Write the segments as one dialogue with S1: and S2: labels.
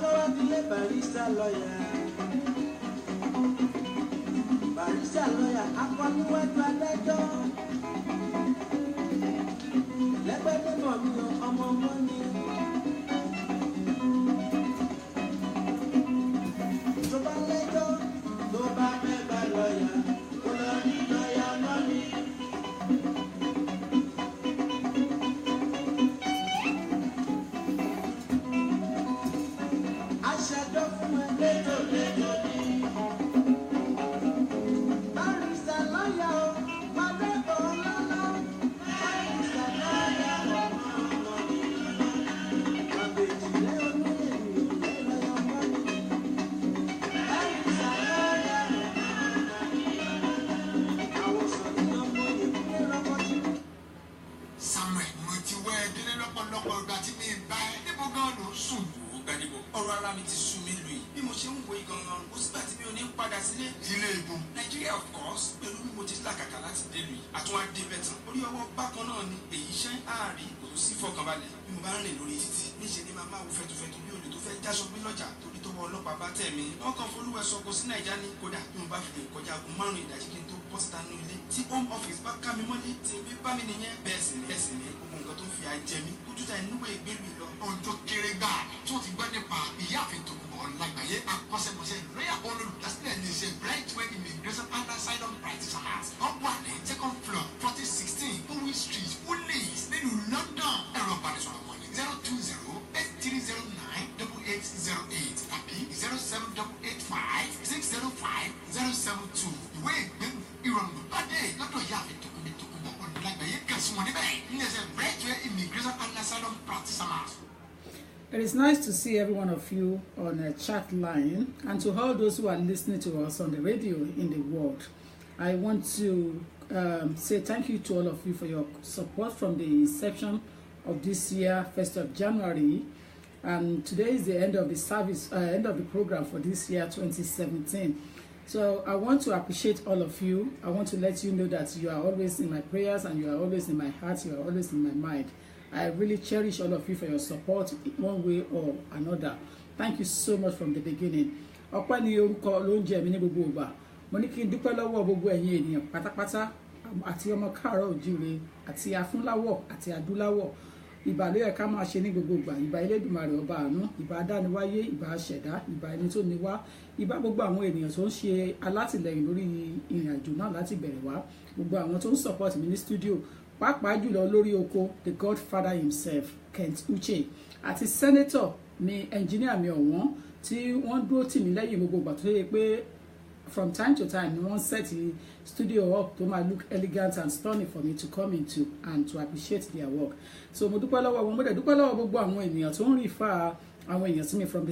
S1: barista lawyer. Barista lawyer, akọ́niwájú adájọ́. Lẹ́gbẹ̀dẹ́ mọ̀ mi o, ọmọ mọ́ ni. Tó bá lẹ́jọ́, tó bá mẹ́gbà lọ́yà, kó lọ rí lọ́yà mọ́ mi. Aṣáájọ́ fún ẹ lẹ́jọ́ lẹ́jọ́ ni. Barista lọ́yà o, pàdé bọ̀ lọ́lá. Barista lọ́yà ọmọ mi. Àbèjìlẹ̀ olóyè mi ò lẹ́lọ́yà mọ́ mi. Barista lọ́yà àwòsàn ní ọmọ ìpínlẹ̀ lọ́kọ́jú.
S2: Samuel, mo ti wá ẹ délé lọ́pọ̀lọpọ̀ ìgbà tí mi bá ẹ níbo gan ló ń sùn.
S3: Gbadebo, ọ̀rọ̀ ara mi ti sú mi lù yìí. Bí mo ṣe ń wo igangan, ó sígbà tí mi ò ní padà sílé.
S2: Ilé ìbò.
S3: Nàìjíríà of course, pẹ̀lú bí mo ti làkàkà láti dé lù yìí. Àtúwá dé bẹ̀tàn. Orí ọwọ́ bákan náà ni èyí ṣẹ́ àárín kò tó sí fọkànbalẹ̀. Bí mo bá ń rìn lórí títì, níṣẹ́ ni màá máa wo fẹ̀tùfẹ̀tù bí olè tó fẹ́ jáṣọ gbé lọ́jà torí tọwọ́ ọlọ́pàá bá tẹ̀ mí. Wọ́n kàn folúwẹ̀ sọ̀kò sí Nàìjíríà ní kódà bí mo bá fi lè kọjá aago 5 ìdájí kí n tó bọ́ síta nínú ilé. Tí home office bá ká mi mọ́lé, tí ibi bá mi nìyẹn. Bẹ́ẹ̀ sì ni gbogbo nǹkan tó ń fi àjẹ mi. Ojútà ìnúwẹ̀ ìgbélú ìlọ.
S2: Ohun tó kéré gbà tó ti gbọ́ nípa ìyáàfin Tòkunbọ̀ Ọlágbáyé akọ́ṣẹ́mọṣẹ́ lọ́yà olùdásílẹ̀ ní iṣẹ́ Brightway Immigration and Asylum Practitioners. Wọ́n wà ní second floor 4016 Owen Street, Woodlands nílùú London. Ẹ̀rọ ìbánisọ̀rọ̀ wọn ní 020-8309-8808 tàbí 07885-605-072. Ìwé ìgbẹ́nu ìrọ̀rùn pàdé lọ́dọ̀ ìyáàfin Tòkunbọ̀ Ọlágbáyé kẹsùn wọn níbẹ̀ ní iṣẹ́ Brightway Immigration and Asylum Practitioners.
S4: It is nice to see every one of you on a chat line, and to all those who are listening to us on the radio in the world. I want to say thank you to all of you for your support from the inception of this year, 1st of January. And today is the end of the service, end of the program for this year, 2017. So I want to appreciate all of you. I want to let you know that you are always in my prayers and you are always in my heart, you are always in my mind. I really cherish all of you for your support one way or another. Thank you so much from the beginning. Ọpẹ́ ni orúkọ ló ń jẹ mí ní gbogbo ìgbà. Mo ní kí n dúpẹ́ lọ́wọ́ gbogbo ẹ̀yin ènìyàn pátápátá àti ọmọ káàárọ̀ oòjíire àti afúnláwọ̀ àti adúláwọ̀. Ìbà ló yẹ ká máa ṣe ní gbogbo ìgbà. Ìbà Elédùmarè ọba àánú, ìbà adániwáyé, ìbà aṣẹ̀dá, ìbà ẹni tó ní wá, ìbà gbogbo àwọn ènìyàn tó ń ṣe alátìlẹyìn lórí ìrìn àjò náà láti bẹ̀rẹ̀ wá. Gbogbo àwọn tó ń support mi ní studio. Pàápàá jùlọ lórí oko, the godfather himself, Kent Uche, àti senator mi engineer mi ọ̀wọ́n tí wọ́n dúró tì mí lẹ́yìn gbogbo ìgbà tó yẹ pé from time to time ni wọ́n set the studio up to make look elegant and stunning for me to come into and to appreciate their work. So mo dúpẹ́ lọ́wọ́ wọn, mo dẹ̀ dúpẹ́ lọ́wọ́ gbogbo àwọn ènìyàn tó ń refer àwọn èèyàn sí mi from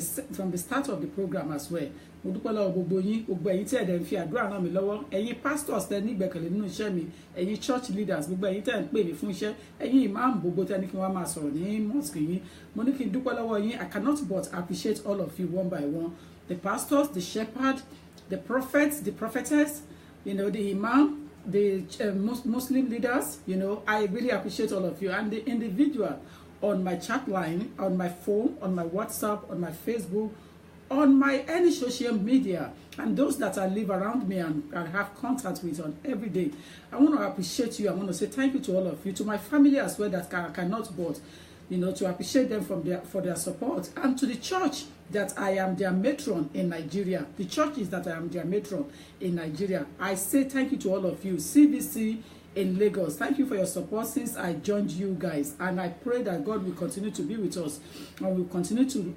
S4: the start of the program as well. Mo dúpẹ́ lọ́wọ́ gbogbo yín, gbogbo ẹ̀yin tí ẹ̀dẹ̀ ń fi àdúrà ràn mí lọ́wọ́, ẹ̀yin pastors tẹ́ ní ìgbẹ́kẹ̀lé nínú iṣẹ́ mi, ẹ̀yin church leaders, gbogbo ẹ̀yin tẹ́ ń pè mí fún iṣẹ́, ẹ̀yin imam gbogbo tẹ́ ní kí wọ́n máa sọ̀rọ̀ ní mosque yín. Mo ní kí n dúpẹ́ lọ́wọ́ yín. I cannot but appreciate all of you one by one. The pastors, the shepherd, the prophets, the prophetess, you know, the imam, the Muslim leaders, you know, I really appreciate all of you. And the individual on my chat line, on my phone, on my WhatsApp, on my Facebook, on my any social media, and those that I live around me and have contact with on every day. I want to appreciate you. I want to say thank you to all of you, to my family as well that I cannot but, you know, to appreciate them for their support, and to the church that I am their matron in Nigeria. The churches that I am their matron in Nigeria. I say thank you to all of you. CBC in Lagos, thank you for your support since I joined you guys, and I pray that God will continue to be with us and we'll continue to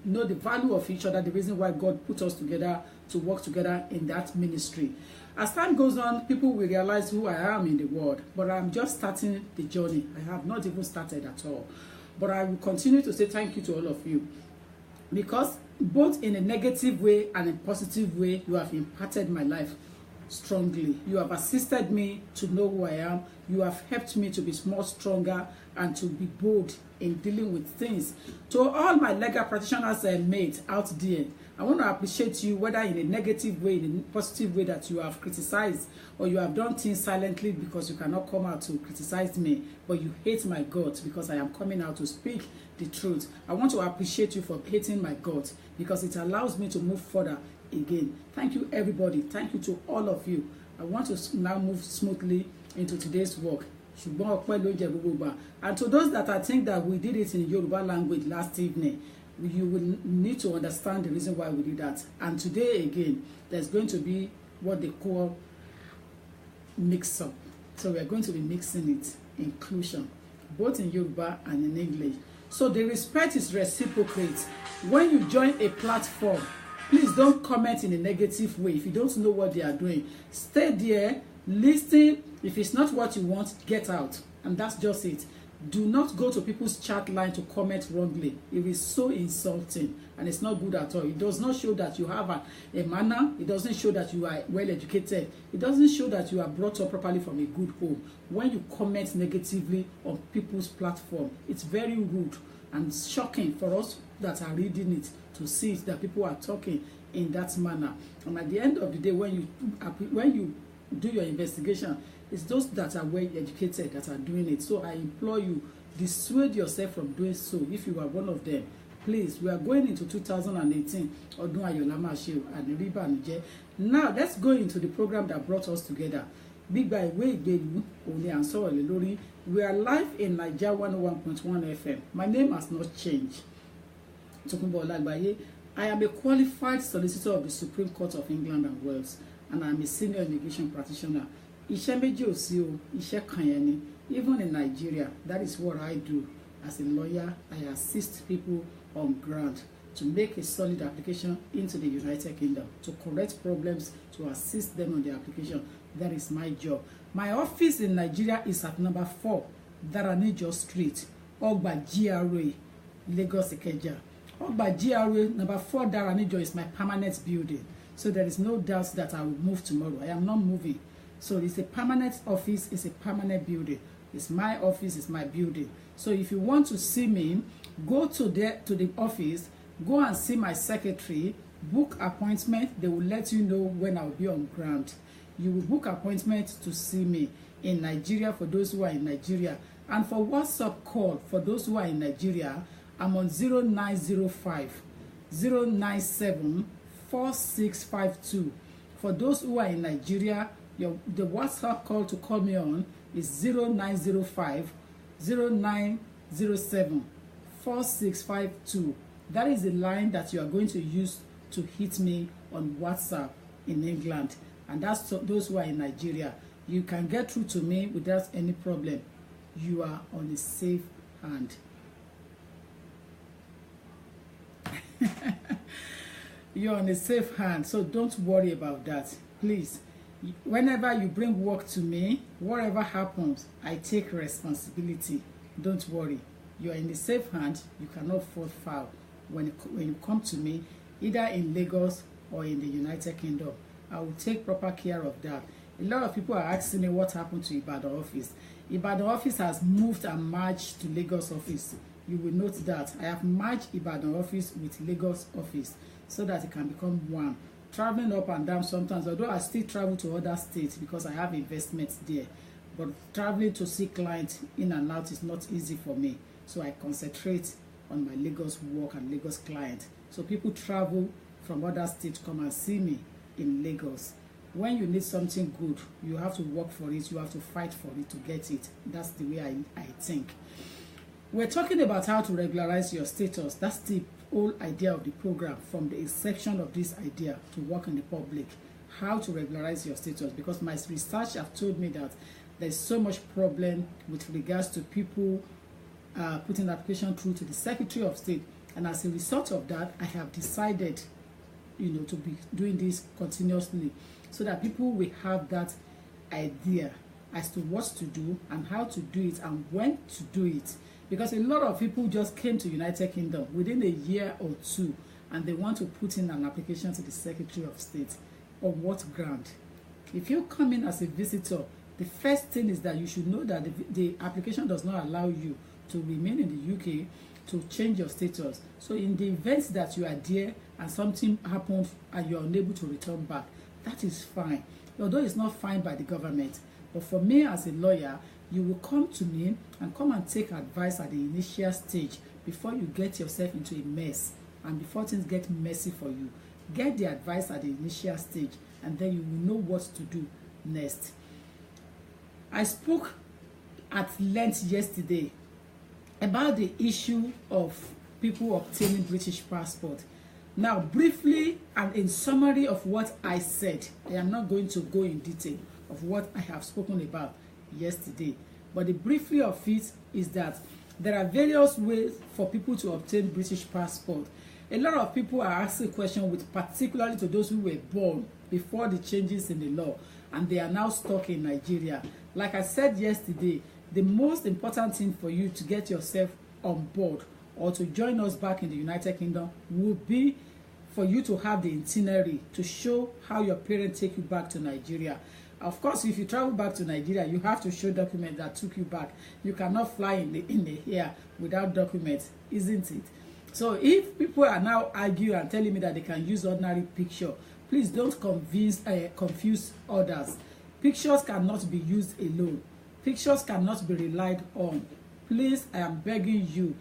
S4: know the value of each other, the reason why God put us together to work together in that ministry. As time goes on, people will realize who I am in the world, but I'm just starting the journey. I have not even started at all, but I will continue to say thank you to all of you, because both in a negative way and a positive way, you have impacted my life strongly. You have assisted me to know who I am. You have helped me to be more stronger and to be bold in dealing with things. To all my legal practitioners and mates out there, I want to appreciate you, whether in a negative way, in a positive way, that you have criticized or you have done things silently because you cannot come out to criticize me, but you hate my guts because I am coming out to speak the truth. I want to appreciate you for hating my guts because it allows me to move further again. Thank you, everybody. Thank you to all of you. I want to now move smoothly into today's work. And to those that I think that we did it in Yoruba language last evening, you will need to understand the reason why we did that. And today again, there's going to be what they call mix up. So we are going to be mixing it, inclusion, both in Yoruba and in English. So the respect is reciprocate. When you join a platform, please don't comment in a negative way. If you don't know what they are doing, stay there, listen. If it's not what you want, get out. And that's just it. Do not go to people's chat line to comment wrongly. It is so insulting and it's not good at all. It does not show that you have a manner. It doesn't show that you are well educated. It doesn't show that you are brought up properly from a good home. When you comment negatively on people's platform, it's very rude and shocking for us that are reading it to see that people are talking in that manner. And at the end of the day, when you do your investigation, it's those that are well educated that are doing it. So I implore you, dissuade yourself from doing so. If you are one of them, please. We are going into 2018. Now let's go into the program that brought us together. We are live in Nigeria 101.1 FM. My name has not changed. I am a qualified solicitor of the Supreme Court of England and Wales, and I am a senior immigration practitioner. Even in Nigeria, that is what I do. As a lawyer, I assist people on ground to make a solid application into the United Kingdom, to correct problems, to assist them on the application. That is my job. My office in Nigeria is at number 4, Daranijo Street, Ogba GRA, Lagos, Ikeja. Ogba GRA, number 4, Daranijo is my permanent building. So there is no doubt that I will move tomorrow. I am not moving. So it's a permanent office, it's a permanent building. It's my office, it's my building. So if you want to see me, go to the office, go and see my secretary, book appointment. They will let you know when I'll be on ground. You will book appointment to see me in Nigeria for those who are in Nigeria. And for WhatsApp call for those who are in Nigeria, I'm on 0905 097 4652. For those who are in Nigeria, the WhatsApp call to call me on is 0905 0907 4652. That is the line that you are going to use to hit me on WhatsApp in England. And that's those who are in Nigeria. You can get through to me without any problem. You are on a safe hand. You're on a safe hand, so don't worry about that. Please, whenever you bring work to me, whatever happens, I take responsibility. Don't worry. You are in a safe hand. You cannot fall foul when you come to me, either in Lagos or in the United Kingdom. I will take proper care of that. A lot of people are asking me what happened to Ibadan office. Ibadan office has moved and merged to Lagos office. You will note that I have merged Ibadan office with Lagos office so that it can become one. Traveling up and down sometimes, although I still travel to other states because I have investments there, but traveling to see clients in and out is not easy for me. So I concentrate on my Lagos work and Lagos client. So people travel from other states to come and see me in Lagos. When you need something good, you have to work for it. You have to fight for it to get it. That's the way I think. We're talking about how to regularize your status. That's the whole idea of the program, from the inception of this idea to work in the public. How to regularize your status, because my research have told me that there's so much problem with regards to people putting application through to the Secretary of State. And as a result of that, I have decided, to be doing this continuously so that people will have that idea as to what to do and how to do it and when to do it. Because a lot of people just came to United Kingdom within a year or two and they want to put in an application to the Secretary of State. On what ground? If you come in as a visitor, the first thing is that you should know that the application does not allow you to remain in the UK to change your status. So in the event that you are there and something happened and you're unable to return back, that is fine. Although it's not fine by the government. But for me as a lawyer, you will come to me and come and take advice at the initial stage before you get yourself into a mess and before things get messy for you. Get the advice at the initial stage and then you will know what to do next. I spoke at length yesterday about the issue of people obtaining British passport. Now, briefly and in summary of what I said, I am not going to go in detail of what I have spoken about yesterday. But the briefly of it is that there are various ways for people to obtain British passport. A lot of people are asking questions with particularly to those who were born before the changes in the law and they are now stuck in Nigeria. Like I said yesterday, the most important thing for you to get yourself on board or to join us back in the United Kingdom would be for you to have the itinerary to show how your parents take you back to Nigeria. Of course, if you travel back to Nigeria, you have to show documents that took you back. You cannot fly in the air without documents, isn't it? So if people are now arguing and telling me that they can use ordinary picture, please don't confuse others. Pictures cannot be used alone. Pictures cannot be relied on. Please, I am begging you,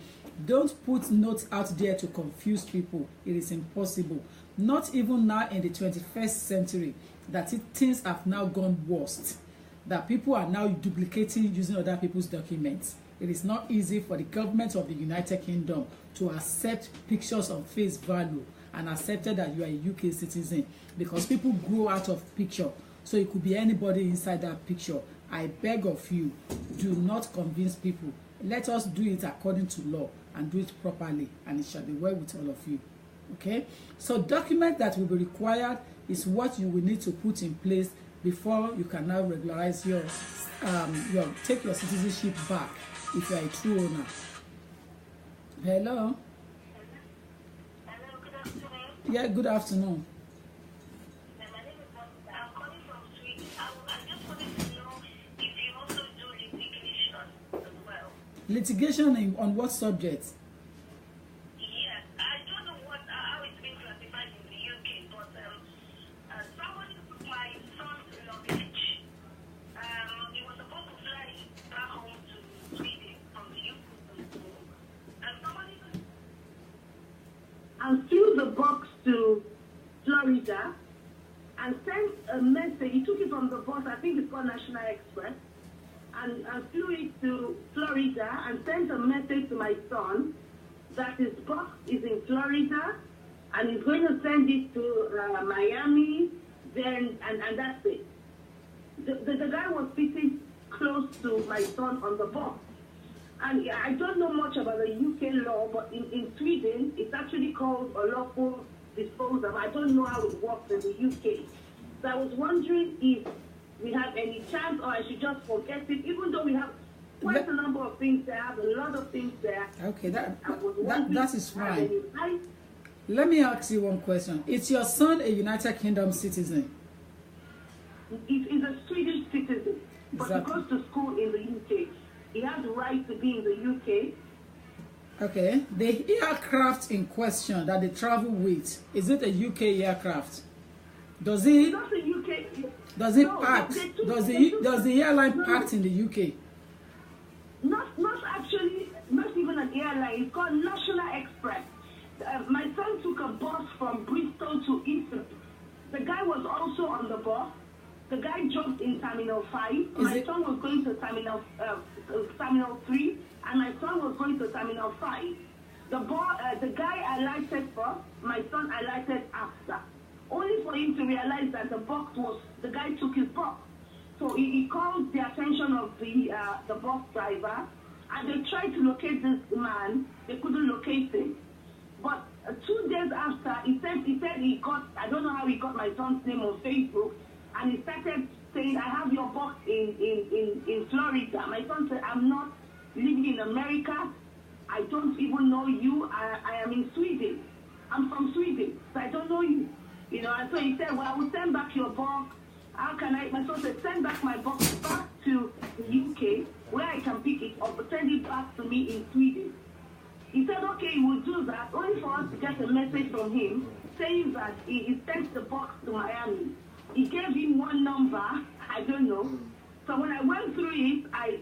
S4: don't put notes out there to confuse people. It is impossible. Not even now in the 21st century that things have now gone worst. That people are now duplicating using other people's documents. It is not easy for the government of the United Kingdom to accept pictures on face value and accepted that you are a UK citizen because people grow out of picture. So it could be anybody inside that picture. I beg of you, do not convince people. Let us do it according to law and do it properly, and it shall be well with all of you. Okay? So document that will be required is what you will need to put in place before you can now regularize your take your citizenship back if you are a true owner. Hello?
S5: Hello, good afternoon.
S4: Yeah, good afternoon.
S5: My name is I'm calling from Sweden. I just wanted to know if you also do litigation as well.
S4: Litigation on what subject?
S5: Yes, I don't know how it's been classified in the UK, but somebody took my son's luggage. He was supposed to fly back home to Sweden from the UK, and somebody and flew the box to Florida and sent a message. He took it from the bus, I think it's called National Express, and flew it to Florida and sent a message to my son that his box is in Florida and he's going to send it to Miami, then and that's it. The guy was sitting close to my son on the box. And I don't know much about the UK law, but in Sweden, it's actually called a lawful disposal. I don't know how it works in the UK. So I was wondering if we have any chance, or I should just forget it, even though we have quite a number of things there, have a lot of things there.
S4: Okay, that is fine. Let me ask you one question. Is your son a United Kingdom citizen?
S5: He's a Swedish citizen, but
S4: Exactly.
S5: he goes to school in the UK. He has the right to be in the UK.
S4: Okay. The aircraft in question that they travel with, is it a UK aircraft? Does it
S5: Not the UK.
S4: does it
S5: No,
S4: park?
S5: they took-
S4: Does
S5: they took-
S4: the airline
S5: no,
S4: park in the UK?
S5: Not actually, not even an airline. It's called National Express. My son took a bus from Bristol to Eastern. The guy was also on the bus. The guy jumped in Terminal 5. My son was going to Terminal 3, and my son was going to Terminal 5. The guy alighted first. My son alighted after. Only for him to realize that the guy took his box. So he called the attention of the bus driver, and they tried to locate this man. They couldn't locate him. But 2 days after, he said he got, I don't know how he got my son's name on Facebook, and he started saying, I have your box in Florida. My son said, I'm not living in America. I don't even know you. I am in Sweden. I'm from Sweden, so I don't know you. You know, and so he said, well, I will send back your box. how can my son said, send back my box back to the UK where I can pick it up, but send it back to me in Sweden. He said, okay, he will do that, only for us to get a message from him saying that he sent the box to Miami. He gave him one number, I don't know. So when I went through it, I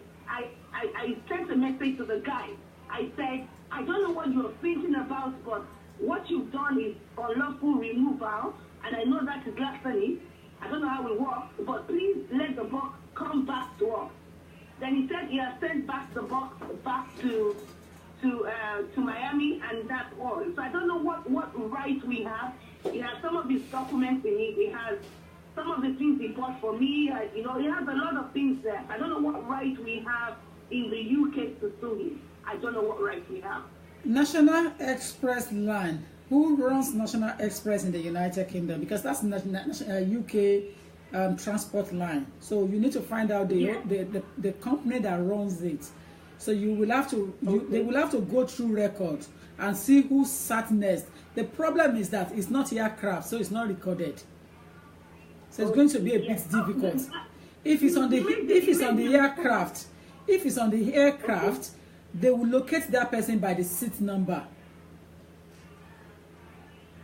S5: sent a message to the guy. I said, I don't know what you're thinking about, but what you've done is unlawful removal, and I know that is larceny. I don't know how it works, but please let the box come back to us. Then he said he has sent back the box back to Miami, and that's all. So I don't know what right we have. He has some of his documents in it. He has some of the things he bought for me. He has a lot of things there. I don't know what right we have in the UK to sue him. I don't know what right we have.
S4: National Express line. Who runs National Express in the United Kingdom? Because that's UK transport line. So you need to find out the company that runs it. So you will have to they will have to go through records and see who sat next. The problem is that it's not aircraft, so it's not recorded. So it's going to be a bit difficult. If it's on the aircraft, they will locate that person by the seat number.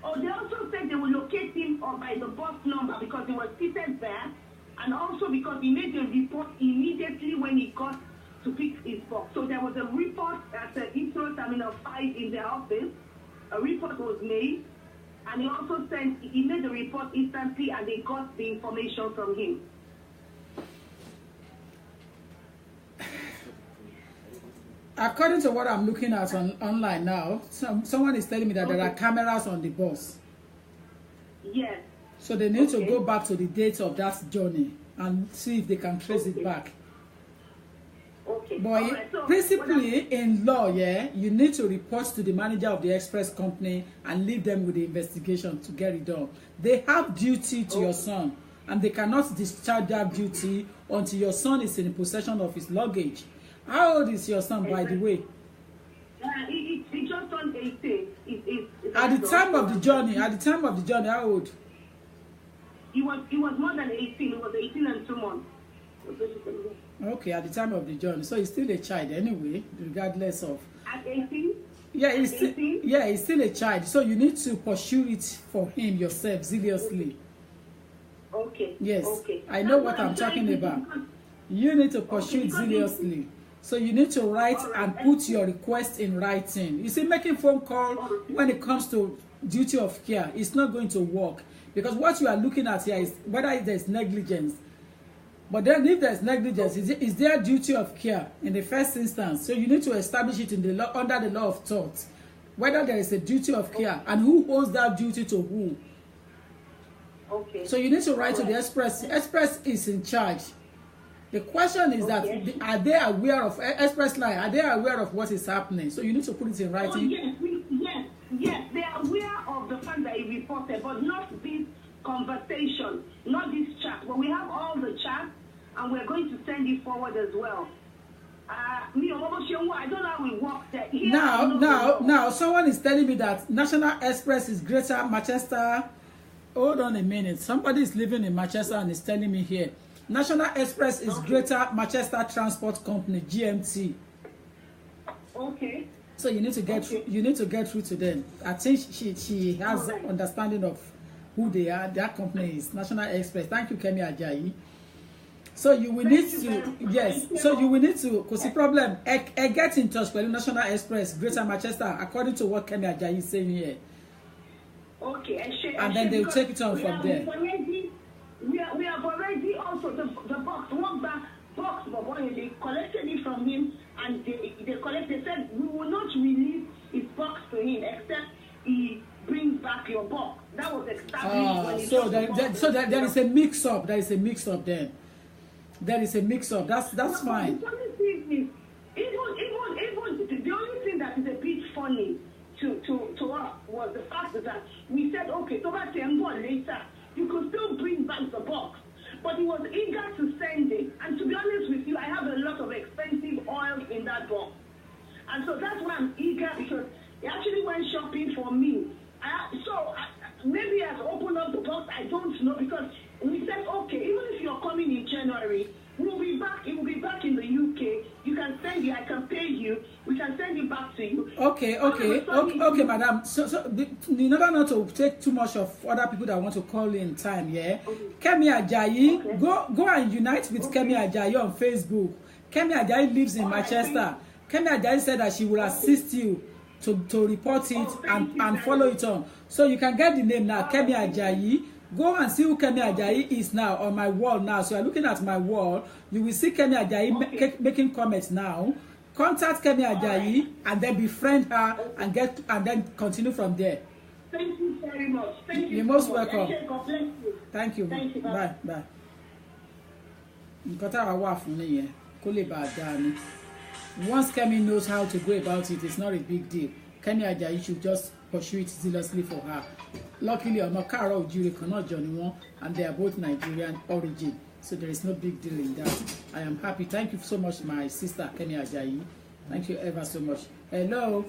S5: Oh, they also said they will locate him by the bus number because he was seated there, and also because he made a report immediately when he got to pick his box. So there was a report at the Heathrow Terminal 5 in their office. A report was made, and he also said he made the report instantly, and they got the information from him.
S4: According to what I'm looking at online now, someone is telling me that there are cameras on the bus.
S5: Yes.
S4: So they need to go back to the date of that journey and see if they can trace it back.
S5: Okay.
S4: But
S5: right, so
S4: principally in law, you need to report to the manager of the express company and leave them with the investigation to get it done. They have duty to your son, and they cannot discharge that duty until your son is in possession of his luggage. How old is your son, by the way?
S5: He just turned 18.
S4: At the time of the journey, how old?
S5: He was more than 18. He was 18 and 2 months.
S4: Okay, at the time of the journey. So he's still a child anyway, regardless of...
S5: At 18?
S4: Yeah, he's still a child. So you need to pursue it for him yourself zealously.
S5: Okay.
S4: Yes,
S5: okay.
S4: I know what I'm talking about. You need to pursue it zealously. So you need to write and put your request in writing. You see, making phone call when it comes to duty of care, it's not going to work. Because what you are looking at here is whether there's negligence. But then if there's negligence, is there duty of care in the first instance? So you need to establish it in the law, under the law of tort, whether there is a duty of care and who owes that duty to who.
S5: Okay.
S4: So you need to write to the express. Express is in charge. The question is that are they aware of express line? Are they aware of what is happening? So you need to put it in writing.
S5: Oh, yes. They are aware of the fact that he reported, but not this conversation, not this chat. But we have all the chats, and we're going to send it forward as well. I don't know how it works there.
S4: Now, someone is telling me that National Express is Greater Manchester. Hold on a minute. Somebody is living in Manchester and is telling me here. National Express is Greater Manchester Transport Company, GMT.
S5: Okay.
S4: So you need to get through to them. I think she has understanding of who they are. That company is National Express. Thank you, Kemi Ajayi. So you will need to So you will need to, because the problem, get in touch with National Express, Greater Manchester, according to what Kemi Ajayi is saying here.
S5: Okay,
S4: and then they'll take it on from there.
S5: We have already also the box, they collected it from him, and they said we will not release his box to him except he brings back your box. That was established when he
S4: there is a mix-up. There is a mix-up then. There is a mix-up. That's fine.
S5: The only thing is, even the only thing that is a bit funny to us was the fact that we said, okay, so about 10 more later, you could still bring back the box. But he was eager to send it. And to be honest with you, I have a lot of expensive oil in that box. And so that's why I'm eager, because he actually went shopping for me. Maybe I've opened up the box, I don't know, because we said, okay, even if you're coming in January, we'll be back. It will be back in the UK. You can send it. I can pay you. We can send it back to you.
S4: Okay, madam. So in order not to take too much of other people that want to call in time, yeah. Okay. Kemi Ajayi, go and unite with Kemi Ajayi on Facebook. Kemi Ajayi lives in Manchester. Kemi Ajayi said that she will assist you to report it and follow it on. So you can get the name now, Kemi Ajayi. Go and see who Kemi Ajayi is now on my wall now. So you're looking at my wall. You will see Kemi Ajayi making comments now. Contact Kemi Ajayi and then befriend her and then continue from there.
S5: Thank you very much. Thank you.
S4: You're most welcome.
S5: God bless you.
S4: Thank you.
S5: Thank you.
S4: Bye. Once Kemi knows how to go about it, it's not a big deal. Kemi Ajayi should just pursue it zealously for her. Luckily, Karo Ojire cannot join one, and they are both Nigerian origin, so there is no big deal in that. I am happy. Thank you so much, my sister Kemi Ajayi. Thank you ever so much. Hello.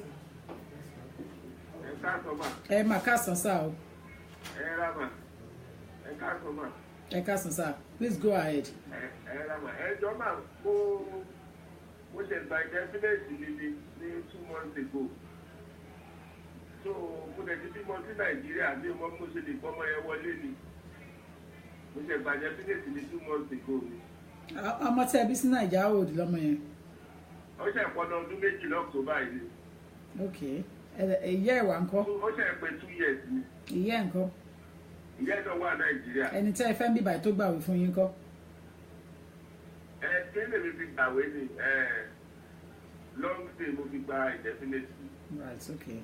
S4: Please go ahead.
S6: Which is by definition 2 months ago. So, for the people in Nigeria, they want to see the Common Wallini, which is by definition 2 months ago.
S4: I'm not saying this Nigeria would Lomé.
S6: I shall want to make it up to buy it.
S4: Okay. A year one call.
S6: I shall pay 2 years.
S4: A year and call.
S6: Yes, no one Nigeria.
S4: And it's a family by Toba with you call.
S6: Long day moving by definitely.
S4: Right, okay.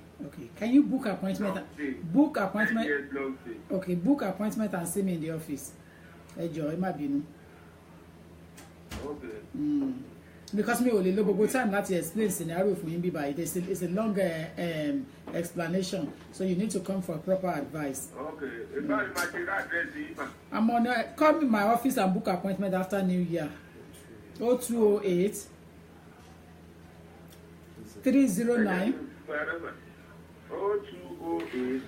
S4: Can you book appointment? Book appointment.
S6: Yes, long day.
S4: Okay, book appointment and see me in the office. Enjoy, my binu.
S6: Okay.
S4: Because me only logo time that explain scenario for him by it's a longer explanation, so you need to come for proper advice.
S6: Okay.
S4: I'm on call me my office and book appointment after New Year. 0208 309
S6: 0208.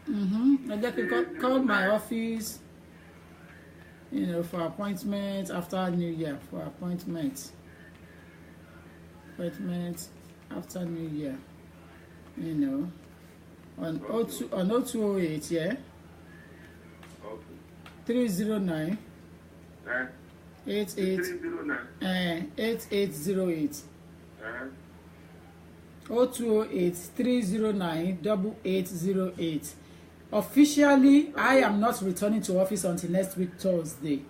S4: And then you call my office, for appointment after New Year. For appointment after New Year. On 0208, yeah.
S6: Okay.
S4: 309 8808. 0208 309 8808. Officially, I am not returning to office until next week Thursday.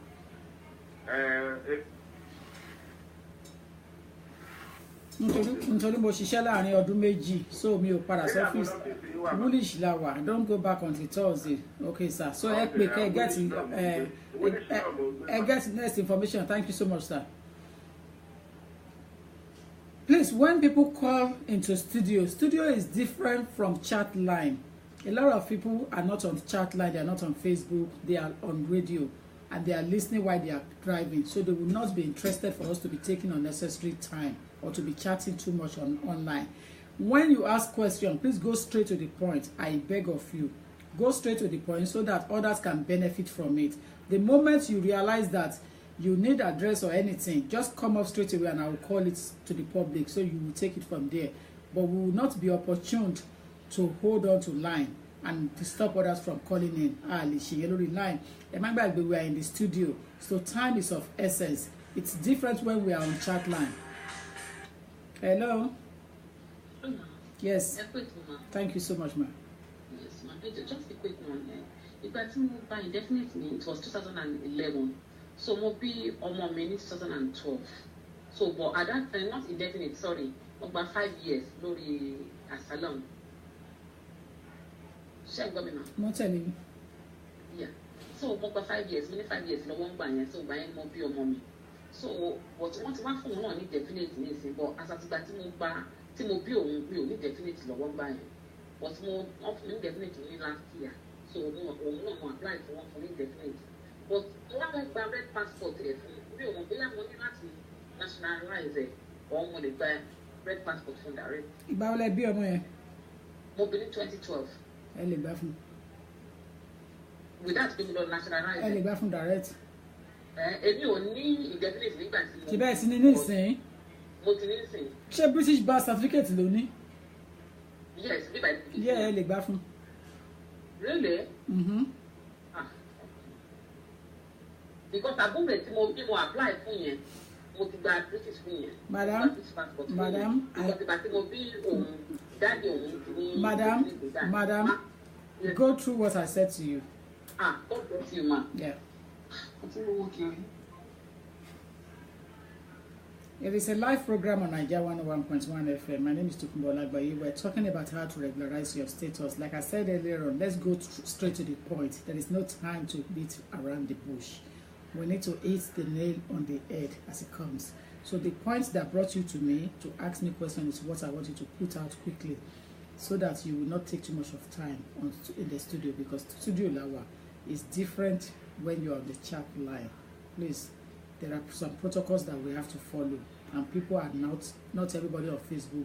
S4: Nítorí mo ṣiṣẹ́ láàrin ọdún méjì, so mi ò padà sí office. Woolish la wà. Don't go back until Thursday. Okay, sir. So get next information. Thank you so much, sir. Please, when people call into studio is different from chat line. A lot of people are not on chat line, they are not on Facebook, they are on radio, and they are listening while they are driving. So they will not be interested for us to be taking unnecessary time or to be chatting too much online. When you ask questions, please go straight to the point. I beg of you. Go straight to the point so that others can benefit from it. The moment you realize that you need address or anything, just come up straight away and I will call it to the public, so you will take it from there. But we will not be opportuned to hold on to line and to stop others from calling in. Line. Remember, we are in the studio, so time is of essence. It's different when we are on chat line. Hello. Yes. Thank you so much, ma'am.
S7: Yes, ma'am. Just a quick one. If I think by indefinitely, it was 2011. So maybe almost 2012. So, but at that time, not indefinite, sorry, about 5 years, Lori Asylum.
S4: Not telling you.
S7: Yeah. So, about 5 years, many 5 years, no one buying, so buying more pure mommy. So, what one phone on indefinite means, but as a Timothy, we only definitely no one buying. But more often indefinitely last year. So, no apply for one for indefinite. But one red passport, we won't be money to nationalize it, or when they buy red passport from the red.
S4: About like be a man.
S7: Mobile 2012. without being nationalized.
S4: ẹ lè gbà fún direct.
S7: Èmi ò ní indefinite nígbà tí mo.
S4: Ṣé bẹ́ẹ̀ sí ni nísìnyí?
S7: Mo ti ní nísìnyí.
S4: Ṣé British birth certificate ló ní?
S7: Yes, nígbà tí.
S4: Yeah, ẹ lè gbà fún.
S7: Really? Because àbúrò tí mo bí mo apply fún yẹn, mo ti gba British fún yẹn.
S4: Madam, Madam, go through what I said to you.
S7: God bless you, ma.
S4: Yeah. It is a live program on Nigeria 101.1 FM. My name is Tokunbo Olagbaye. We're talking about how to regularize your status. Like I said earlier on, let's go straight to the point. There is no time to beat around the bush. We need to hit the nail on the head as it comes. So the points that brought you to me to ask me questions is what I want you to put out quickly, so that you will not take too much of time in the studio, because studio lawa is different when you're on the chat line. Please, there are some protocols that we have to follow, and people are not everybody on Facebook,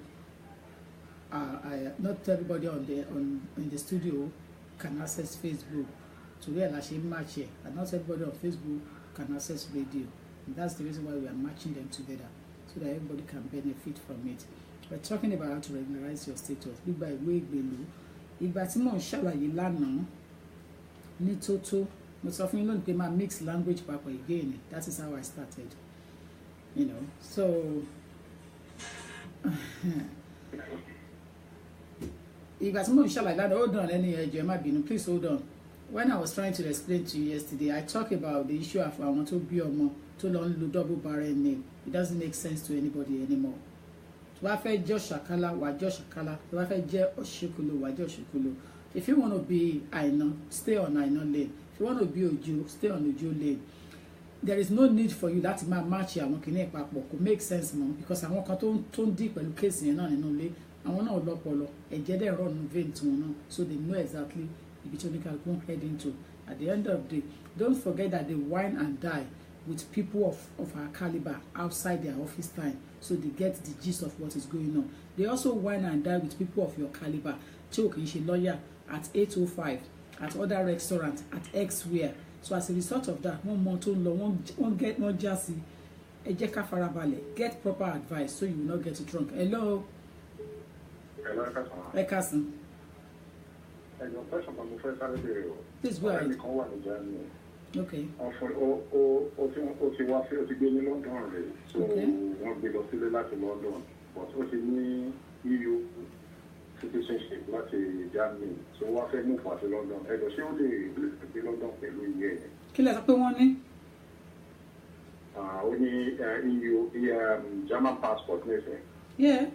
S4: not everybody in the studio can access Facebook to realize match here, and not everybody on Facebook can access radio. And that's the reason why we are matching them together, so that everybody can benefit from it. We're talking about how to regularize your status. Gbígba ìwé ìgbélú. Ìgbà tí mò ń ṣàlàyé lánàá ní tótó, mo sọ fún yín lónìí pé máa mix language papọ̀ again. That is how I started. You know, so ìgbà tí mò ń ṣàlàyé lánàá, hold on, ẹni ẹjọ́ ẹ má bínú, please hold on. When I was trying to explain to you yesterday, I talked about the issue of àwọn tó bí ọmọ tó lọ ń lo double barrel name. It doesn't make sense to anybody anymore. Tó bá fẹ́ jẹ́ Ṣàkálà, wà jẹ́ Ṣàkálà. Tó bá fẹ́ jẹ́ Ọ̀ṣíkòlò, wà jẹ́ Ọ̀ṣíkòlò. If you want to be Àìná, stay on Àìná lane. If you want to be Òjó, stay on Òjó lane. There is no need for you láti máa match àwọn kìíní ìpapọ̀. Kò make sense mọ́, because àwọn kan tó ń dì pẹ̀lú kéèsì yẹn náà nínú ilé, àwọn náà lọ́pọlọ. Ẹ̀jẹ̀ dẹ̀ rọ̀ nínú vein tiwọn náà, so they know exactly ibi tí oníkàlùkù ń head into. At the end of the day, don't forget that they wine and die with people of our caliber outside their office time, so they get the gist of what is going on. They also wine and die with people of your caliber tí o kì í ṣe lawyer at 8:05 at other restaurants at Xware. So as a result of that, one month tó ń lọ, wọ́n já sí. Ẹ jẹ́ ká farabalẹ̀, get proper advice so you will not get drunk. Hello.
S8: Hello,
S4: ẹ káàsán.
S8: Ẹ̀yọ̀ pẹ́sàn kan mo fẹ́ sáré bèrè o.
S4: Please go ahead.
S8: Ọ̀rẹ́ mi kan wà ní Germany.
S4: Okay.
S8: Ó ti wá sí, ó ti gbé ní London rẹ̀. So wọ́n gbé lọ sílé láti London. But ó ti ní EU citizenship láti Germany. So wọ́n fẹ́ mú fún àti London. Ẹ̀jọ̀ ṣé ó lè gbé London pẹ̀lú iye ẹ̀?
S4: Kí lẹ sọ pé wọ́n ní?
S8: Ó ní EU German passport nísìnyí.
S4: Yeah.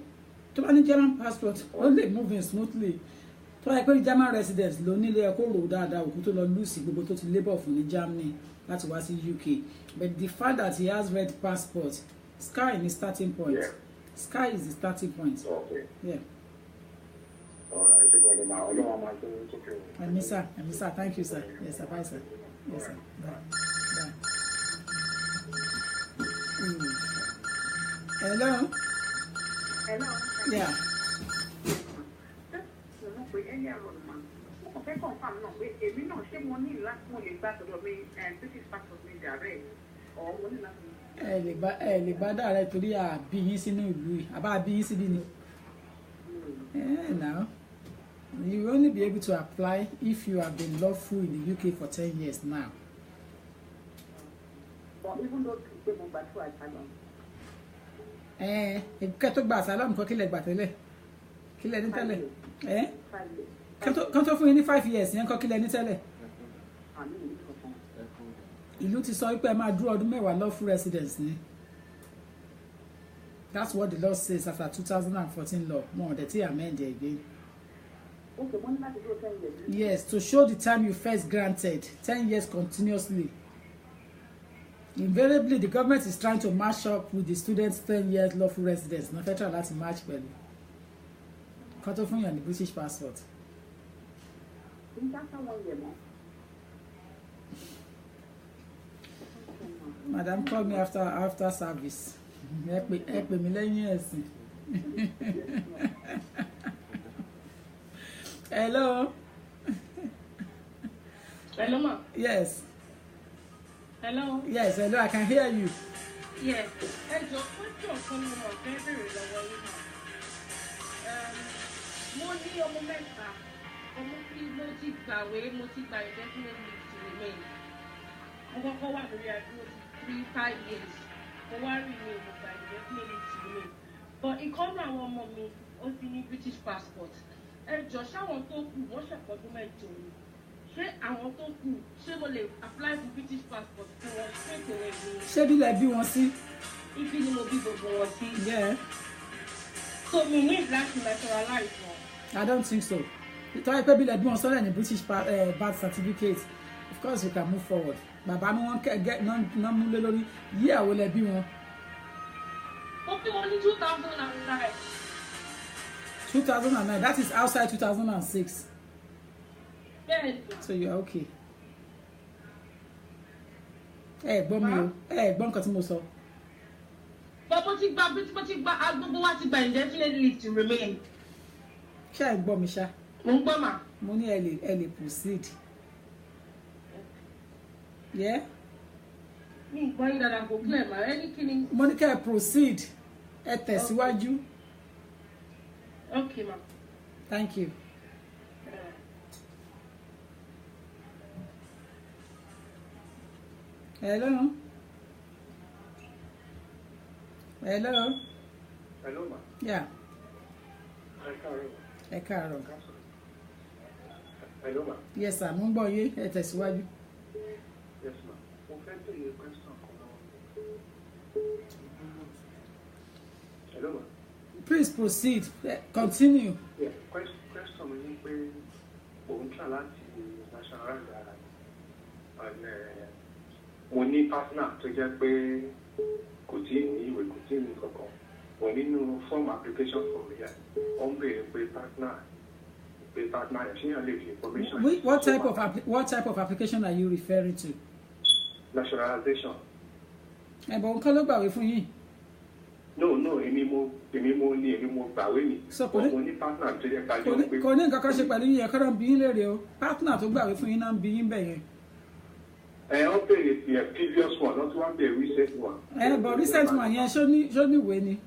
S4: Tó bá ní German passport, ó lè move in smoothly. Tó bá yẹ pé German residents ló nílé ẹ̀kọ́ rò dáadáa, òkú tó lọ lùsì gbogbo tó ti labour fún ní Germany láti wá sí UK. But the fact that he has red passport, sky is the starting point.
S8: Yeah.
S4: Sky is the starting point.
S8: Okay.
S4: Yeah.
S8: All right. Ṣé kò ní máa ọlọ́wọ́ máa tó tókè o?
S4: Àmì sir, thank you sir. Yes sir, bye sir. Yes sir, bye. Bye. Hello.
S5: Hello.
S4: Yeah.
S5: Mo fẹ́ confirm náà pé èmi náà ṣé mo ní láti mo lè gbà tọ̀dọ̀ mi British passport mi direct or mo ní láti.
S4: Ẹ lè bá direct torí àbí yín sínú ìlú yìí, àbá àbí yín síbí ni. Now, you will only be able to apply if you have been lawful in the UK for 10 years now.
S5: But even though pé mo gbà tó asylum.
S4: Kẹ́ tó gba asylum kan kí lẹ gbà tẹ́lẹ̀? Kí lẹ ní tẹ́lẹ̀? Kan tó fún yín ní 5 years yẹn kọ́ kí lẹ ní tẹ́lẹ̀? Ìlú ti sọ wípé ẹ máa dúró ọdún mẹ́wàá lawful residence ni. That's what the law says after 2014 law. More the T amend again.
S5: Okay, when that is 10 years.
S4: Yes, to show the time you first granted 10 years continuously. Invariably, the government is trying to match up with the students' 10 years lawful residence. No federal láti match pẹ̀lú. Cut off on the British passport. Madam, call me after service. Ẹ pè mí lẹ́yìn ẹ̀sìn. Hello.
S9: Hello, ma.
S4: Yes.
S9: Hello.
S4: Yes, hello, I can hear you.
S9: Yes. Ẹjọ́ question kan mo mọ̀ fẹ́ bèrè lọ́wọ́ yín mà. Mo ní ọmọ mẹ́ta. Ọmọ tí mo ti gbàwé, mo ti gba indefinite leave to remain. Mo kọ́kọ́ wà lórí àdúró ti 3-5 years. Mo wá rí mi mo gba indefinite leave to remain. But ìkọ́nù àwọn ọmọ mi, ó ti ní British passport. Ẹjọ́ ṣáwọn tó kù wọ́n ṣàpọ̀dún mẹ́jọ ni. Ṣé àwọn tó kù ṣé mo lè apply for British passport fún wọn straight away ni?
S4: Ṣé bí lẹ bí wọn sí?
S9: Ibi ni mo bí gbogbo wọn sí.
S4: Yeah.
S9: So me need láti naturalize wọn.
S4: I don't think so. Ìtọ́ ẹgbẹ́ bí lẹ bí wọn sọ́lẹ̀ ní British birth certificate. Of course you can move forward. Bàbá mi wọ́n ná mú lé lórí yí àwo lẹ bí wọn.
S9: Ó bí wọn ní 2009.
S4: 2009, that is outside 2006.
S9: Yes.
S4: So you are okay. Gbọ́ mi o. Gbọ́ nǹkan tí mo sọ.
S9: But mo ti gba gbogbo wa ti gba indefinite leave to remain.
S4: Ṣé ẹ gbọ́ mi ṣá?
S9: Mo ń gbọ́ mà.
S4: Mo ní ẹ lè proceed. Yeah?
S9: Mi gbọ́ yín dáadáa kò clear mà. Ẹni kí ni?
S4: Mo ní kẹ́ ẹ proceed. Ẹ tẹ̀síwájú.
S9: Okay ma.
S4: Thank you. Hello. Hello.
S8: Hello, ma.
S4: Yeah.
S8: Ẹ káàárọ̀. Hello, ma.
S4: Yes, sir. Mo ń gbọ́ yín. Ẹ tẹ̀síwájú.
S8: Yes, ma. Mo fẹ́ bèèrè question kan lọ́wọ́. Hello, ma.
S4: Please proceed. Continue.
S8: Yeah, question mi ni pé òun try láti nationalize ara mi. Mo ní partner tó jẹ́ pé kò tí ì ní ìwé kò tí ì ní kankan. Wọ́n nínú form application form yẹn, wọ́n béèrè pé partner yẹn ṣé yàn lè fi information.
S4: What type of application are you referring to?
S8: Nationalization.
S4: Ẹ̀bùn nǹkan ló gbàwé fún yín.
S8: No, èmi mo gbàwé mi.
S4: So
S8: mo ní partner tó jẹ́ ká jọ pé.
S4: Kò ní nǹkan kan ṣe pẹ̀lú yín ẹ̀kọ́ náà bí yín léèrè o. Partner tó gbàwé fún yín náà ń bí yín bẹ̀ yẹn.
S8: Wọ́n béèrè the previous one, wọ́n tún wá béèrè recent one.
S4: But recent one yẹn ṣó ní ìwé ni.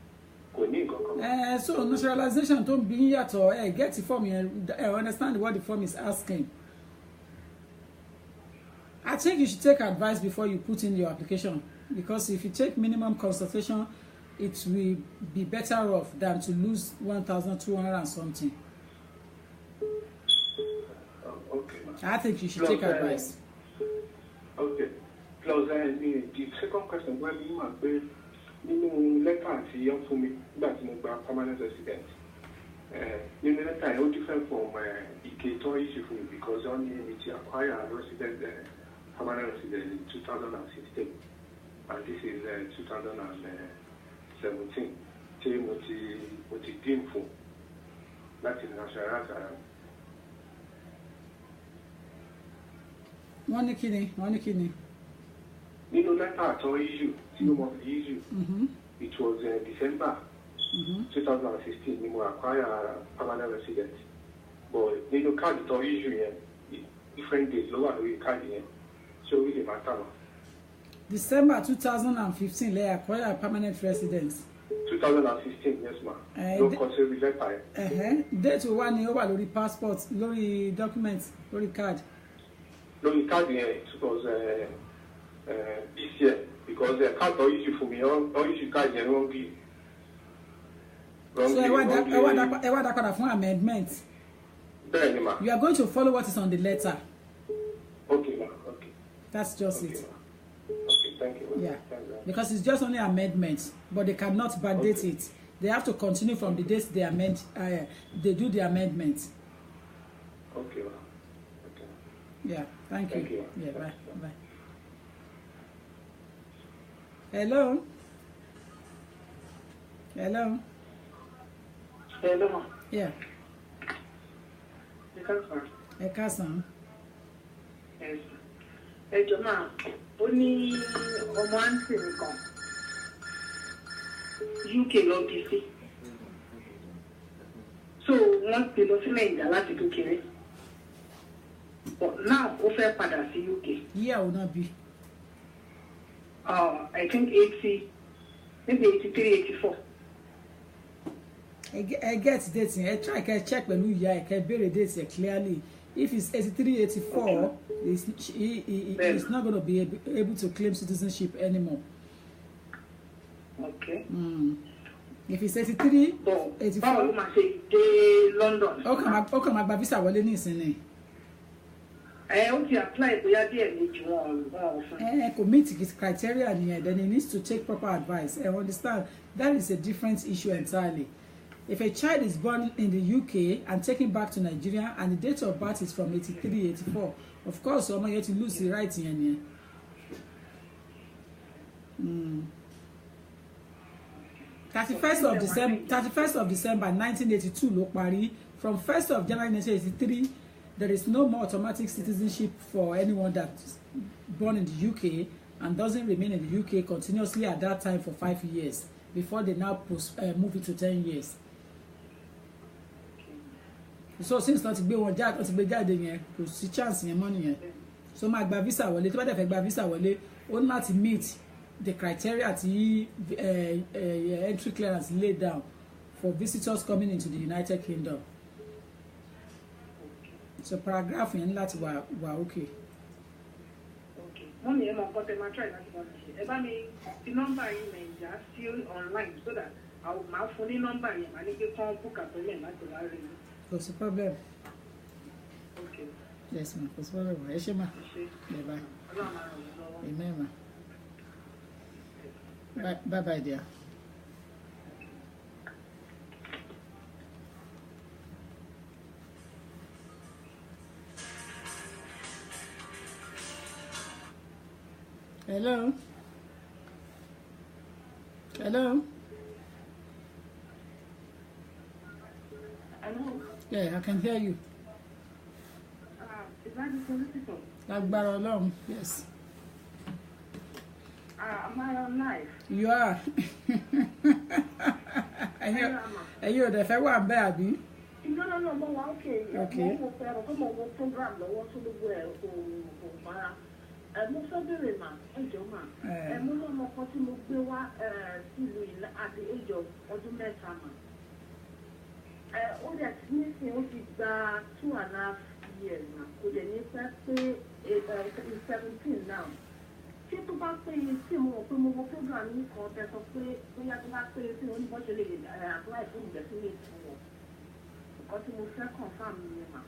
S8: Kò ní nǹkan kan.
S4: So nationalization tó ń bí yín yàtọ̀ get the form yẹn understand what the form is asking. I think you should take advice before you put in your application, because if you take minimum consultation, it will be better off than to lose 1,200 and something.
S8: Okay.
S4: I think you should take advice.
S8: Okay. Plus, the second question, where you might be, letter tí yọ fún mi nígbà tí mo gba permanent resident. Nínú letter yẹn ó different from ike tó issue fún mi because ó ní mi ti acquire resident permanent resident in 2016 and this is 2017. Tí mo ti dín fún láti nationalize ara mi.
S4: Wọ́n ní kíni.
S8: Nínú letter tó issue tí mo fi issue. It was December 2016 ni mo acquire permanent resident. But nínú card tó issue yẹn different days ló wà lórí card yẹn. So ó lè matter ma.
S4: December 2015 lè acquire permanent residence.
S8: 2016, yes ma. No consider letter yẹn.
S4: Date wo wá ni ó wà lórí passport, lórí document, lórí card?
S8: Lórí card yẹn it was this year. Because the card don't issue for me, don't issue card yẹn wrongly.
S4: So ẹ wá dá padà fún amendment.
S8: Bẹ́ẹ̀ni ma.
S4: You are going to follow what is on the letter.
S8: Okay ma, okay.
S4: That's just it.
S8: Okay, thank you.
S4: Yeah, because it's just only amendments, but they cannot backdate it. They have to continue from the dates they amend. They do the amendment.
S8: Okay ma. Okay.
S4: Yeah, thank you. Yeah, bye. Hello.
S10: Hello, ma.
S4: Yeah. Ẹ káàsán.
S10: Ẹ jọ̀ọ́ máa, ó ní ọmọ àǹtí mi kan UK lọ bí sí. So wọ́n ti lọ sí Nàìjíríà láti kékeré. now ó fẹ́ padà sí UK.
S4: Yeah, will not be.
S10: I think 80, maybe 83, 84.
S4: I get dating. I try to check when I can bury dates clearly. If it's 83, 84, okay. He's not going to be able to claim citizenship anymore.
S10: Okay.
S4: If it's 83, 84.
S10: London.
S4: Okay, my visa wọlé nísìnyí.
S10: Apply
S4: commit his criteria here, then he needs to take proper advice. I understand that is a different issue entirely. If a child is born in the UK and taken back to Nigeria and the date of birth is from 83, 84, of course, someone yet to lose the right here. 31st of December 1982 ló parí. From 1st of January 1983, there is no more automatic citizenship for anyone that's born in the UK and doesn't remain in the UK continuously at that time for 5 years before they now move it to 10 years. So since not gbé wọn jáde, ti gbé jáde yẹn, kò sí chance yẹn money yẹn. So máa gba visa wọlé, tó bá dẹ̀ fẹ́ gba visa wọlé, ó ní láti meet the criteria tí entry clearance laid down for visitors coming into the United Kingdom. So paragraph yẹn ní láti wà okay.
S10: Mommy, I'm going to try that one. The number in Nigeria still online so that I'll my phone number and I need to call book appointment.
S4: What's the problem?
S10: Okay.
S4: Yes, ma'am. What's the problem? Yes, ma'am. Bye bye. Amen, ma'am. Bye bye, dear. Hello? Hello?
S10: Hello?
S4: Yeah, I can hear you.
S10: Is that the solicitor?
S4: Lágbára Ọlọ́run, yes.
S10: Am I on live?
S4: You are. Ẹ̀yin ò dẹ̀ fẹ́ wà bẹ́ẹ̀ àbí?
S10: No, okay.
S4: Okay.
S10: Program mo fẹ́ bèrè mà ẹjọ́ mà mo ní ọmọ kan tí mo gbé wá sílùú at the age of ọdún mẹ́ta mà ó dẹ̀ ti nísìnyí ó ti gba 2.5 years mà kò dẹ̀ ní pẹ́ pé 17 now ṣé tó bá pé tí mo rò pé mo wo program yìí kan tẹ sọ pé bóyá tó bá pé tí wọ́n ní bọ́ ṣe lè apply fún ìdẹ́sílẹ̀ fún wọn nǹkan tí mo fẹ́ confirm nìyẹn mà.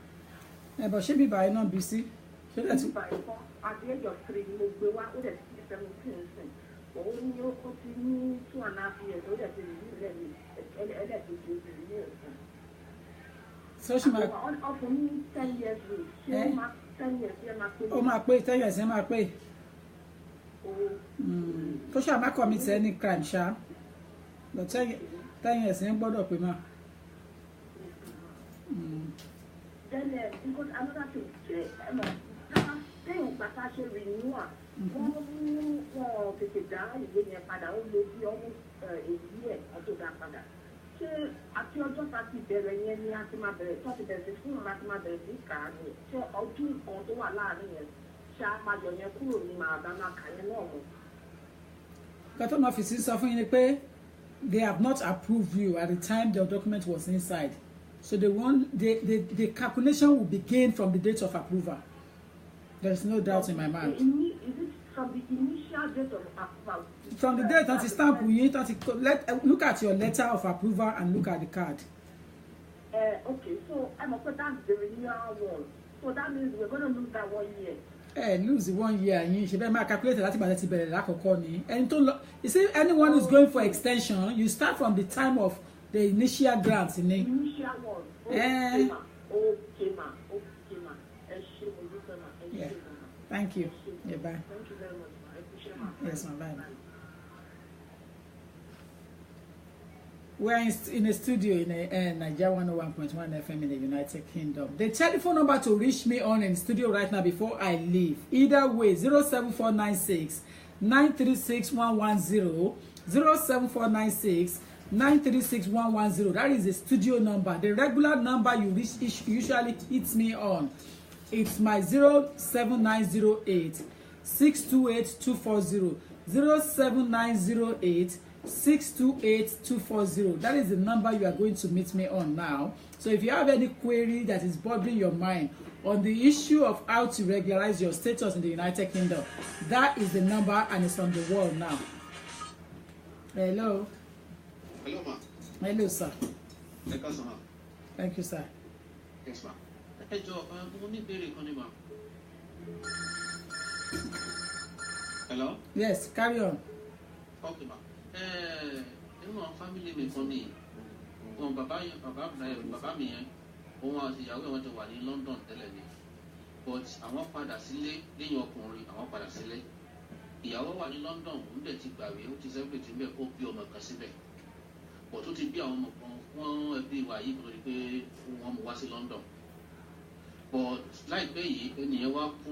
S4: Bọ̀ ṣé bíbá iná bí sí? Ṣé dẹ̀ ti.
S10: At the age of 3 mo gbé wá ó dẹ̀ ti 17 sìn òun ní ó ti ní 2.5 years ó dẹ̀ ti rí nílẹ̀ ní ẹlẹ́ẹ̀kejì ó ti rí ní ẹ̀sìn.
S4: So ṣì máa.
S10: Ọkùnrin 10 years old ṣé ó máa 10 years yẹn máa pé.
S4: Ó máa pé 10 years yẹn máa pé. Tó ṣáà má commit any crime ṣá but 10 years yẹn gbọ́dọ̀ pé máa.
S10: Then because another thing téèyàn gbàtà ṣe renewal wọ́n tètè dá ìwé yẹn padà ó lé bí almost èyí ẹ̀ ọdún dá padà ṣé àti ọjọ́ ta ti bẹ̀rẹ̀ yẹn ni a ti máa bẹ̀rẹ̀ tó ti bẹ̀rẹ̀ sí fún ọ̀la ti máa bẹ̀rẹ̀ sí kà á ni ṣé ọdún kan tó wà láàrin yẹn ṣé a máa yọ yẹn kúrò ní màá bá máa kà yẹn náà mọ́.
S4: Kọ́tọ́ máa fi sí sọ fún yín ni pé they have not approved you at the time the document was inside so the calculation will begin from the date of approval. There is no doubt in my mind.
S10: Is it from the initial date of approval?
S4: From the date that you stamp, look at your letter of approval and look at the card.
S10: Okay, so I'm afraid that's the renewal one. So that means we're going to lose that 1 year.
S4: Lose the 1 year. You should be calculated that by the and you see, anyone who's going for extension, you start from the time of the initial grant.
S10: Initial one. Okay, ma.
S4: Yeah. Thank you. Yeah, bye.
S10: Thank you very much. I appreciate it.
S4: Yes, ma'am. Bye. We're in a studio in Nigeria 101.1 FM in the United Kingdom. The telephone number to reach me on in studio right now before I leave, either way, 07496 936 110, 07496 936 110. That is the studio number. The regular number you usually hit me on It's my 07908 628 240. 07908 628 240. That is the number you are going to meet me on now. So if you have any query that is bothering your mind on the issue of how to regularize your status in the United Kingdom, that is the number, and it's on the wall now. Hello.
S2: Hello, ma.
S4: Hello, sir.
S2: Hello, ma.
S4: Thank you, sir.
S2: Yes, ma. Mo ní ìbéèrè kan ní ma. Hello?
S4: Yes, carry on.
S2: Okay, ma. Nínú àwọn family mi kan ní wọn bàbá mi yẹn òun àti ìyàwó wọn ti wà ní London tẹ́lẹ̀ ni, but àwọn padà sílé lẹ́yìn ọkùnrin, àwọn padà sílé. Ìyàwó wà ní London, òun dẹ̀ ti gbàwé, ó ti sẹ́pẹ̀ tí bẹ́ẹ̀ ó bí ọmọ kan síbẹ̀. But ó ti bí àwọn ọmọ kan wọ́n ẹbí wa yìí kò tó di pé wọ́n mú wá sí London. But láìpẹ́ yìí ẹnìyẹn wá kú,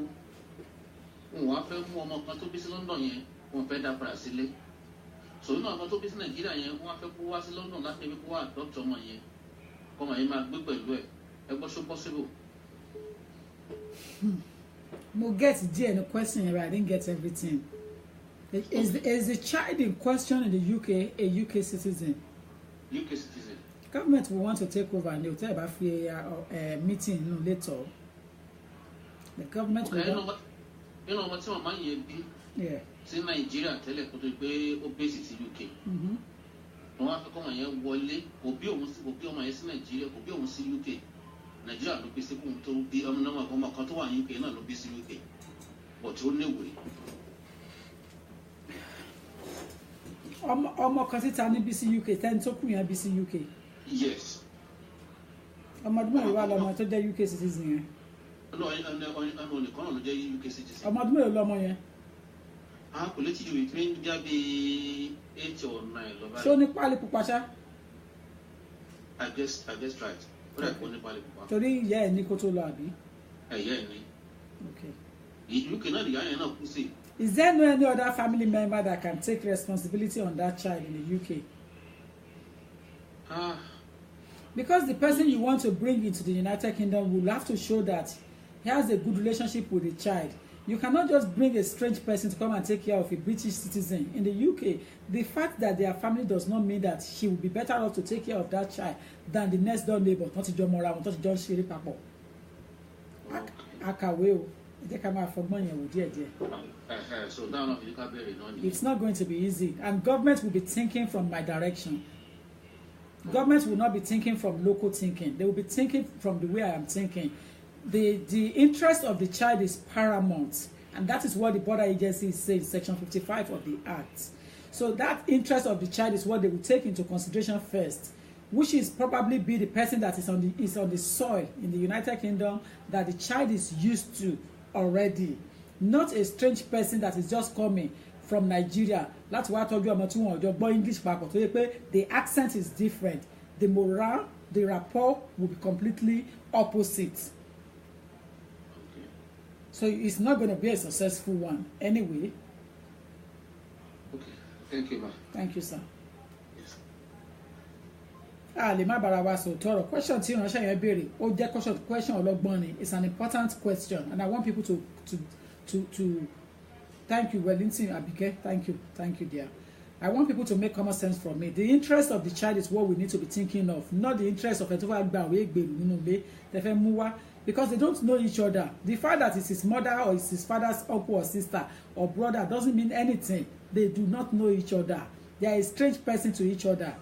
S2: òun wá fẹ́ mú ọmọ kan tó bí sí London yẹn, òun fẹ́ dá padà sílé. So nínú ọmọ tó bí sí Nàìjíríà yẹn, wọ́n á fẹ́ kó wá sí London láti ẹbí kó wá adopt ọmọ yẹn, kọ́mọ yẹn máa gbé pẹ̀lú ẹ̀. Ẹ gbọ́ ṣó possible?
S4: Mo get díẹ̀ ní question here, but I didn't get everything. Is the child in question in the UK a UK citizen?
S2: UK citizen.
S4: Government will want to take over and they will tell about a meeting later. The government will want...
S2: You know what my man be?
S4: Yeah.
S2: Sí Nigeria tẹ́lẹ̀ kó tó di pé ó base sí UK. Wọ́n á fẹ́ kọ́ ọmọ yẹn wọlé, òbí ọmọ yẹn sí Nigeria, òbí òun sí UK. Nigeria ló bí sí kóun tó bí ọmọ kan tó wà ní UK náà ló bí sí UK. But ó léwèé.
S4: Ọmọ kan síta ní BC UK, tẹ́ni tó kù yẹn BC UK.
S2: Yes.
S4: Ọmọ ọdún mẹ́rin wà lọ́mọ tó jẹ́ UK citizen yẹn.
S2: No, onìkan náà ló jẹ́ UK citizen.
S4: Ọmọ ọdún mẹ́rin lọ́mọ yẹn.
S2: Kò létí ju ìpín jábí 8 or 9 lọ báyìí.
S4: Ṣé ó ní pálí pupa ṣá?
S2: I guess right. Ó dà kó ní pálí pupa.
S4: Torí ìyá ẹ̀ ní kó tó lọ àbí?
S2: Ìyá ẹ̀ ní.
S4: Okay.
S2: UK náà ìyá yẹn náà kú sí.
S4: Is there no any other family member that can take responsibility on that child in the UK? Because the person you want to bring into the United Kingdom will have to show that he has a good relationship with the child. You cannot just bring a strange person to come and take care of a British citizen. In the UK, the fact that their family does not mean that he will be better off to take care of that child than the next door neighbor. Not to John Mora, not to John Shiri Papo. Akawe o.
S2: So now
S4: it's not going to be easy, and government will be thinking from my direction. Government will not be thinking from local thinking. They will be thinking from the way I am thinking. The interest of the child is paramount, and that is what the border agency says, Section 55 of the Act. So that interest of the child is what they will take into consideration first, which is probably be the person that is on the soil in the United Kingdom that the child is used to already, not a strange person that is just coming from Nigeria. Láti wá tọ́jú ọmọ tí wọ́n jọ gbọ́ English papọ̀ tó yẹ pé the accent is different, the morale, the rapport will be completely opposite. So it's not going to be a successful one anyway.
S2: Okay, thank you, ma.
S4: Thank you, sir.
S2: Yes.
S4: Lè má bára wa sọ tọrọ. Question tí ìránṣẹ́ yẹn béèrè, ó jẹ́ question ọlọ́gbọ́n ni. It's an important question, and I want people to thank you, Wellington Abike. Thank you, dear. I want people to make common sense from it. The interest of the child is what we need to be thinking of, not the interest of because they don't know each other. The fact that it's his mother or it's his father's uncle or sister or brother doesn't mean anything. They do not know each other. They are a strange person to each other.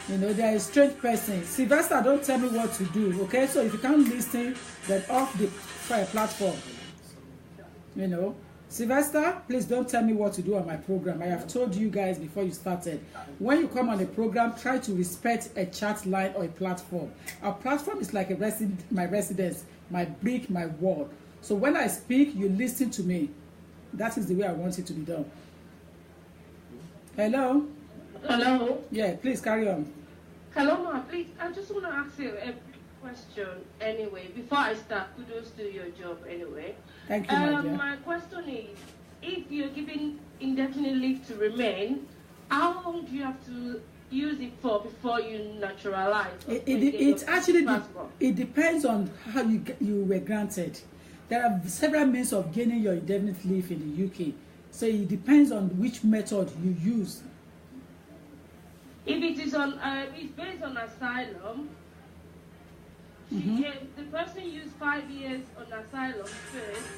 S4: You know, they are a strange person. Sylvester, don't tell me what to do, okay? So if you can't listen, then off the platform. You know, Sylvester, please don't tell me what to do on my program. I have told you guys before you started. When you come on a program, try to respect a chat line or a platform. Our platform is like my residence, my brick, my wall. So when I speak, you listen to me. That is the way I want it to be done. Hello?
S9: Hello?
S4: Yeah, please carry on.
S9: Hello, ma. Please, I just want to ask you a question anyway. Before I start, kudos to your job anyway.
S4: Thank you, my dear.
S9: My question is, if you're given indefinite leave to remain, how long do you have to use it for before you naturalize?
S4: It actually it depends on how you were granted. There are several means of gaining your indefinite leave in the UK, so it depends on which method you use.
S9: If it is on, it's based on asylum. The person used 5 years on asylum first,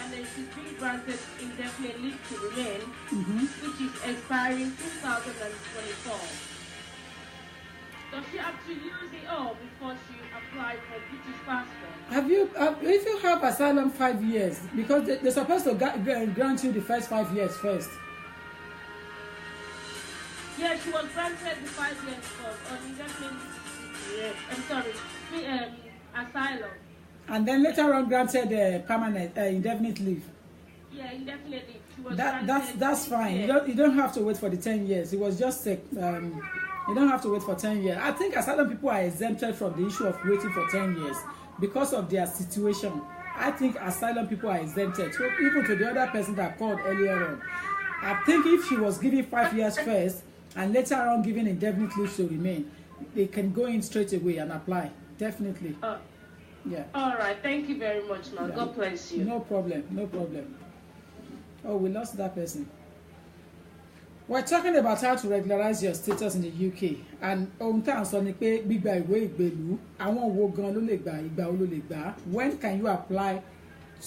S9: and then she's been granted indefinite leave to remain, which is expiring 2024. Does she have to use it all before she applies for British passport?
S4: If you have asylum 5 years, because they're supposed to grant you the first 5 years first.
S9: Yeah, she was granted the 5 years for on indefinite asylum.
S4: And then later on granted permanent indefinite leave.
S9: Yeah, indefinite leave. She was
S4: that's fine. You don't have to wait for the 10 years. It was just you don't have to wait for 10 years. I think asylum people are exempted from the issue of waiting for 10 years because of their situation. I think asylum people are exempted. So even to the other person that called earlier on, I think if she was given 5 years first and later on given indefinite leave to remain, they can go in straight away and apply. Definitely. Yeah.
S9: All right. Thank you very much, man. Yeah. God bless you.
S4: No problem. No problem. Oh, we lost that person. We're talking about how to regularize your status in the UK, and ohun tá à ń sọ ni pé gbígba ìwé ìgbélú àwọn wo gan ló lè gbà ìgbà wo ló lè gbà. When can you apply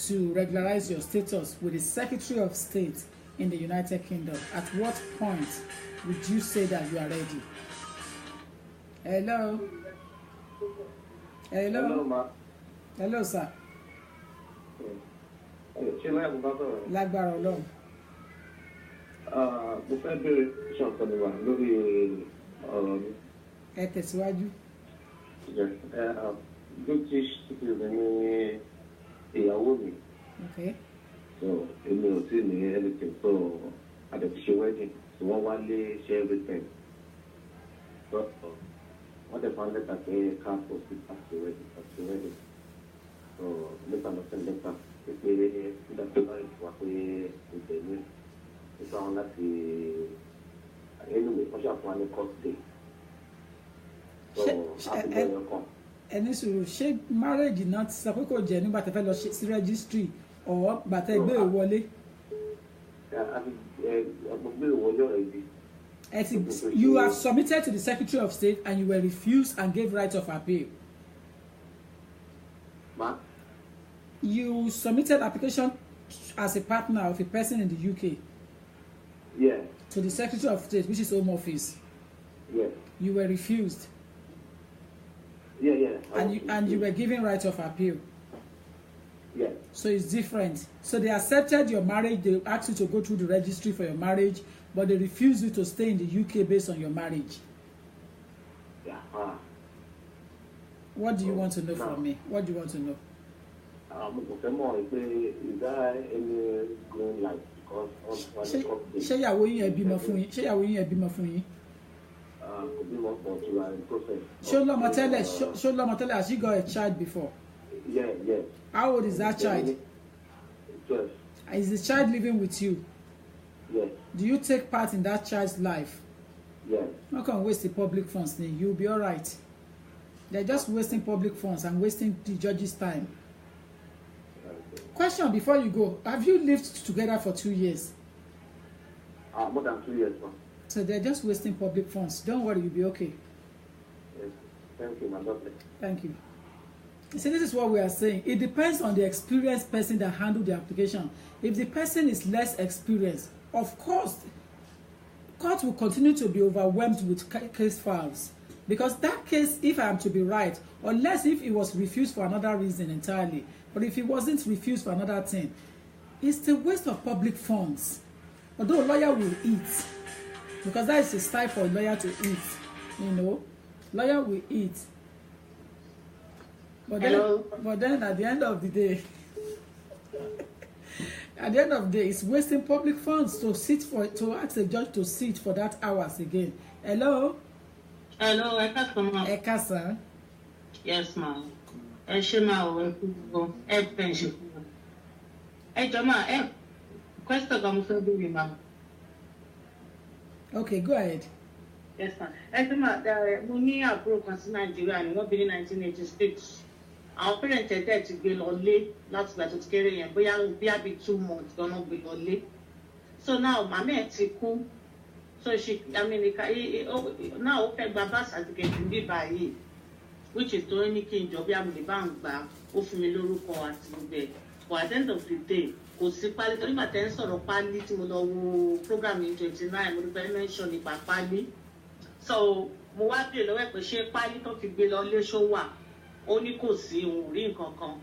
S4: to regularize your status with the Secretary of State in the United Kingdom? At what point would you say that you are ready? Hello.
S11: Hello, ma.
S4: Hello, sir.
S11: Ṣé láìpẹ́ bá sọ̀rọ̀?
S4: Lágbára Ọlọ́run.
S11: Mo fẹ́ bèrè ṣọ̀kan níwà lórí ọ̀rọ̀ mi.
S4: Ẹ tẹ̀síwájú.
S11: British citizen ni ìyàwó mi.
S4: Okay.
S11: So èmi ò tí ní anything, so àdẹ̀tí ṣe wedding, so wọ́n wá lé ṣe everything. So wọ́n dẹ̀ fún lẹ́tà pé ká kó sí after wedding. So later lọ sí lẹ́tà pé nígbà tó bá yìí wá pé ìbẹ̀rù nípa wọn láti anyway wọ́n ṣàfihàn wa ní court day. So àti bẹ́ẹ̀ kan.
S4: Ẹni sùúrù ṣé marriage náà ti sọ pé kò jẹ́ nígbà tẹ́ fẹ́ lọ sí registry or bàtà ìgbé ìwọlé? You have submitted to the Secretary of State and you were refused and gave right of appeal.
S11: Ma?
S4: You submitted application as a partner of a person in the UK.
S11: Yeah.
S4: To the Secretary of State, which is Home Office.
S11: Yeah.
S4: You were refused.
S11: Yeah.
S4: And you were given right of appeal.
S11: Yeah.
S4: So it's different. So they accepted your marriage. They asked you to go through the registry for your marriage, but they refused you to stay in the UK based on your marriage.
S11: Yeah.
S4: What do you want to know from me? What do you want to know?
S11: Is there any green light? Because
S4: ṣé ìyàwó yín ẹ bímọ fún yín? Ṣé ìyàwó yín ẹ bímọ fún yín?
S11: Kò bímọ but you are in process.
S4: Ṣó lọ́mọ tẹ́lẹ̀? Has she got a child before?
S11: Yeah.
S4: How old is that child?
S11: 12.
S4: Is the child living with you?
S11: Yes.
S4: Do you take part in that child's life?
S11: Yes.
S4: Not gonna waste the public funds. You'll be all right. They're just wasting public funds and wasting the judge's time. Question before you go: have you lived together for 2 years?
S11: More than 2 years, man.
S4: So they're just wasting public funds. Don't worry, you'll be okay.
S11: Yes. Thank you, my lovely.
S4: Thank you. See, this is what we are saying. It depends on the experienced person that handled the application. If the person is less experienced, of course, court will continue to be overwhelmed with case files. Because that case, if I am to be right, unless if it was refused for another reason entirely, but if it wasn't refused for another thing, it's a waste of public funds. Although a lawyer will eat, because that is a style for a lawyer to eat, lawyer will eat. But then at the end of the day, it's wasting public funds to ask the judge to sit for that hours again. Hello,
S12: Eka.
S4: Eka,
S12: Yes, ma'am.
S4: Okay, go ahead.
S12: Yes, ma'am. Mo ní àbúrò kan sí Nàìjíríà ni wọ́n bí ní 1986. Àwọn parents ẹ̀ dẹ̀ ti gbé lọ lé láti ìgbà tó ti kéré yẹn bóyá bí 2 months gan-an gbé lọ lé. So now màmá ẹ̀ ti kú. So now ó fẹ́ gba birth certificate ní báyìí, which is tó ní kí n jọ bí àmì bá ń gbà ó fún mi lórúkọ àti gbogbo ẹ̀. But at the end of the day, kò sí pálí torí màtẹ́ ń sọ̀rọ̀ pálí tí mo lọ wo program in 29 mo dúpẹ́ mention nípa pálí. So mo wá bèèrè lọ́wọ́ ẹ̀ pé ṣé pálí tó fi gbé lọ lé ṣó wà, ó ní kò sí òun rí nǹkan kan.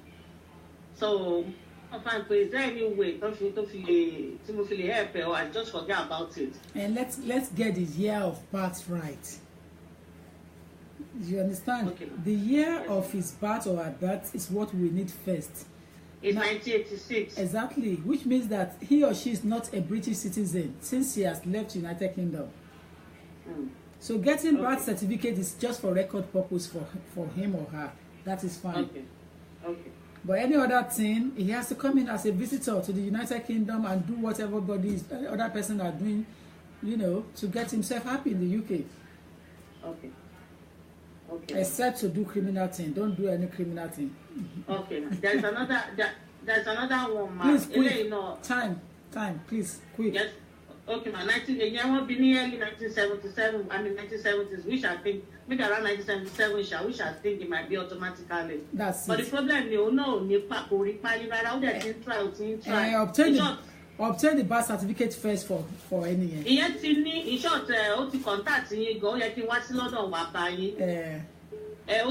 S12: So I find is there any way tí mo fi lè help or I just forget about it.
S4: And let's get the year of birth right. You understand?
S12: Okay.
S4: The year of his birth or her birth is what we need first.
S12: It's 1986.
S4: Exactly, which means that he or she is not a British citizen since he has left United Kingdom. So getting birth certificate is just for record purpose for him or her. That is fine.
S12: Okay.
S4: But any other thing, he has to come in as a visitor to the United Kingdom and do what everybody other person are doing, to get himself happy in the UK.
S12: Okay.
S4: Except to do criminal thing. Don't do any criminal thing.
S12: Okay. There's another one, ma.
S4: Please, quick. Time, please, quick.
S12: Yes. Okay, ma. 1977. 1970s, which I think maybe around 1977, which I think it might be automatically.
S4: That's
S12: but
S4: it.
S12: the problem is,
S4: obtain the birth certificate first for any year.
S12: In short, contact go London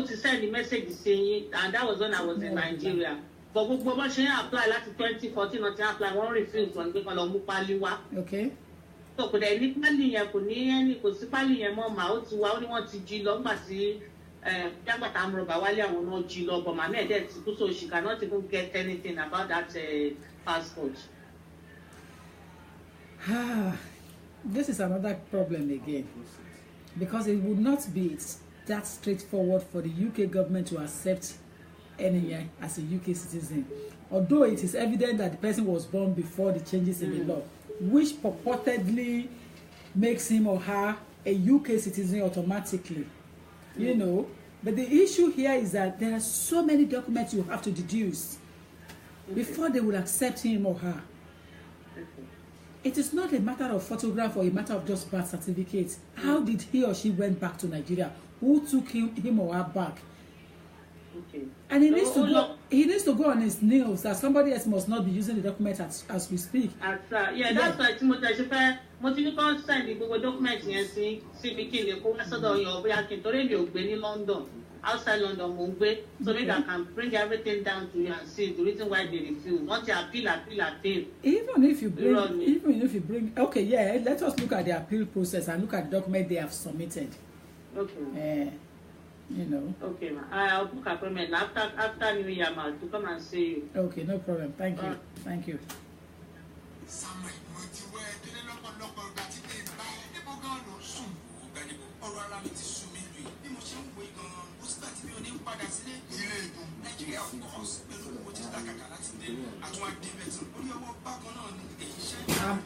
S12: send the message saying, and that was when I was in Nigeria. But we apply like 2014 not apply one refuse when we call
S4: Okay.
S12: So could any pali ya any pali ya mama out to only want to G-Log but my mother so she cannot even get anything about that passport.
S4: This is another problem again, because it would not be that straightforward for the UK government to accept any year as a UK citizen, although it is evident that the person was born before the changes in the law, which purportedly makes him or her a UK citizen automatically, But the issue here is that there are so many documents you have to deduce before they will accept him or her. It is not a matter of photograph or a matter of just birth certificate. How did he or she went back to Nigeria? Who took him or her back?
S12: Okay.
S4: And he needs to go on his nails that somebody else must not be using the document as we speak.
S12: That's why Timothy send the document London. Outside London, Mumbai, so maybe I can bring everything down to you and see the reason why they refuse. Once you appeal.
S4: Even if you bring, okay, yeah, let us look at the appeal process and look at the document they have submitted.
S12: Okay. Okay, ma. I'll book appointment after New Year, ma, to come and see you.
S4: Okay, no problem. Thank you. Thank you.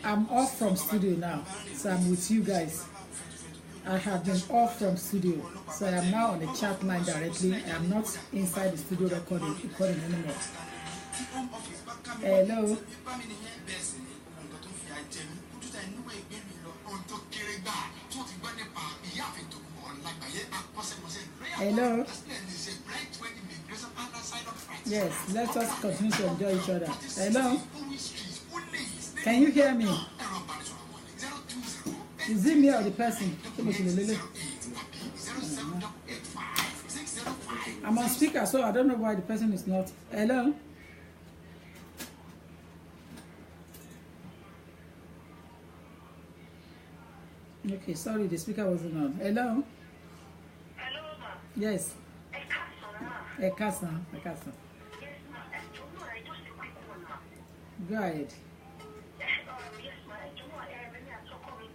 S4: I'm off from studio now, so I'm with you guys. I have been off from studio, so I am now on the chat line directly. I am not inside the studio recording anymore. Hello. Hello. Yes, let us continue to enjoy each other. Hello. Can you hear me? Is it me or the person? I'm on speaker, so I don't know why the person is not. Hello? Okay, sorry, the speaker wasn't on. Hello?
S5: Hello, ma.
S4: Yes. Ekasa.
S5: Yes, ma. I don't know. I just a quick one, ma.
S4: Go ahead.
S5: Yes, ma. I don't know. When I talk about it,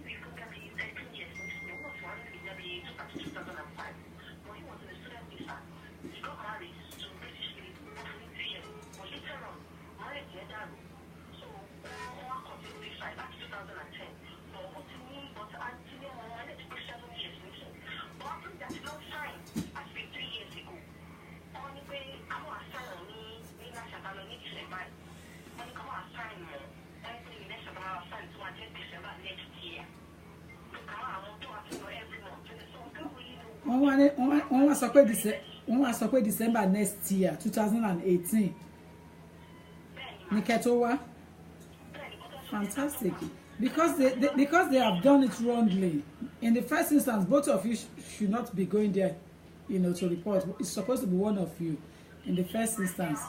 S5: we go back to 13 years. No one was maybe 2005. When he was in a student visa, he got married to British people. But later on, married the other. So, I continued this back to 2010. But what to me, but actually,
S4: wọ́n wá sọ pé December next year 2018 ní kẹ́tọ́ wá. Fantastic. Because they have done it wrongly. In the first instance, both of you should not be going there, you know, to report. It's supposed to be one of you in the first instance.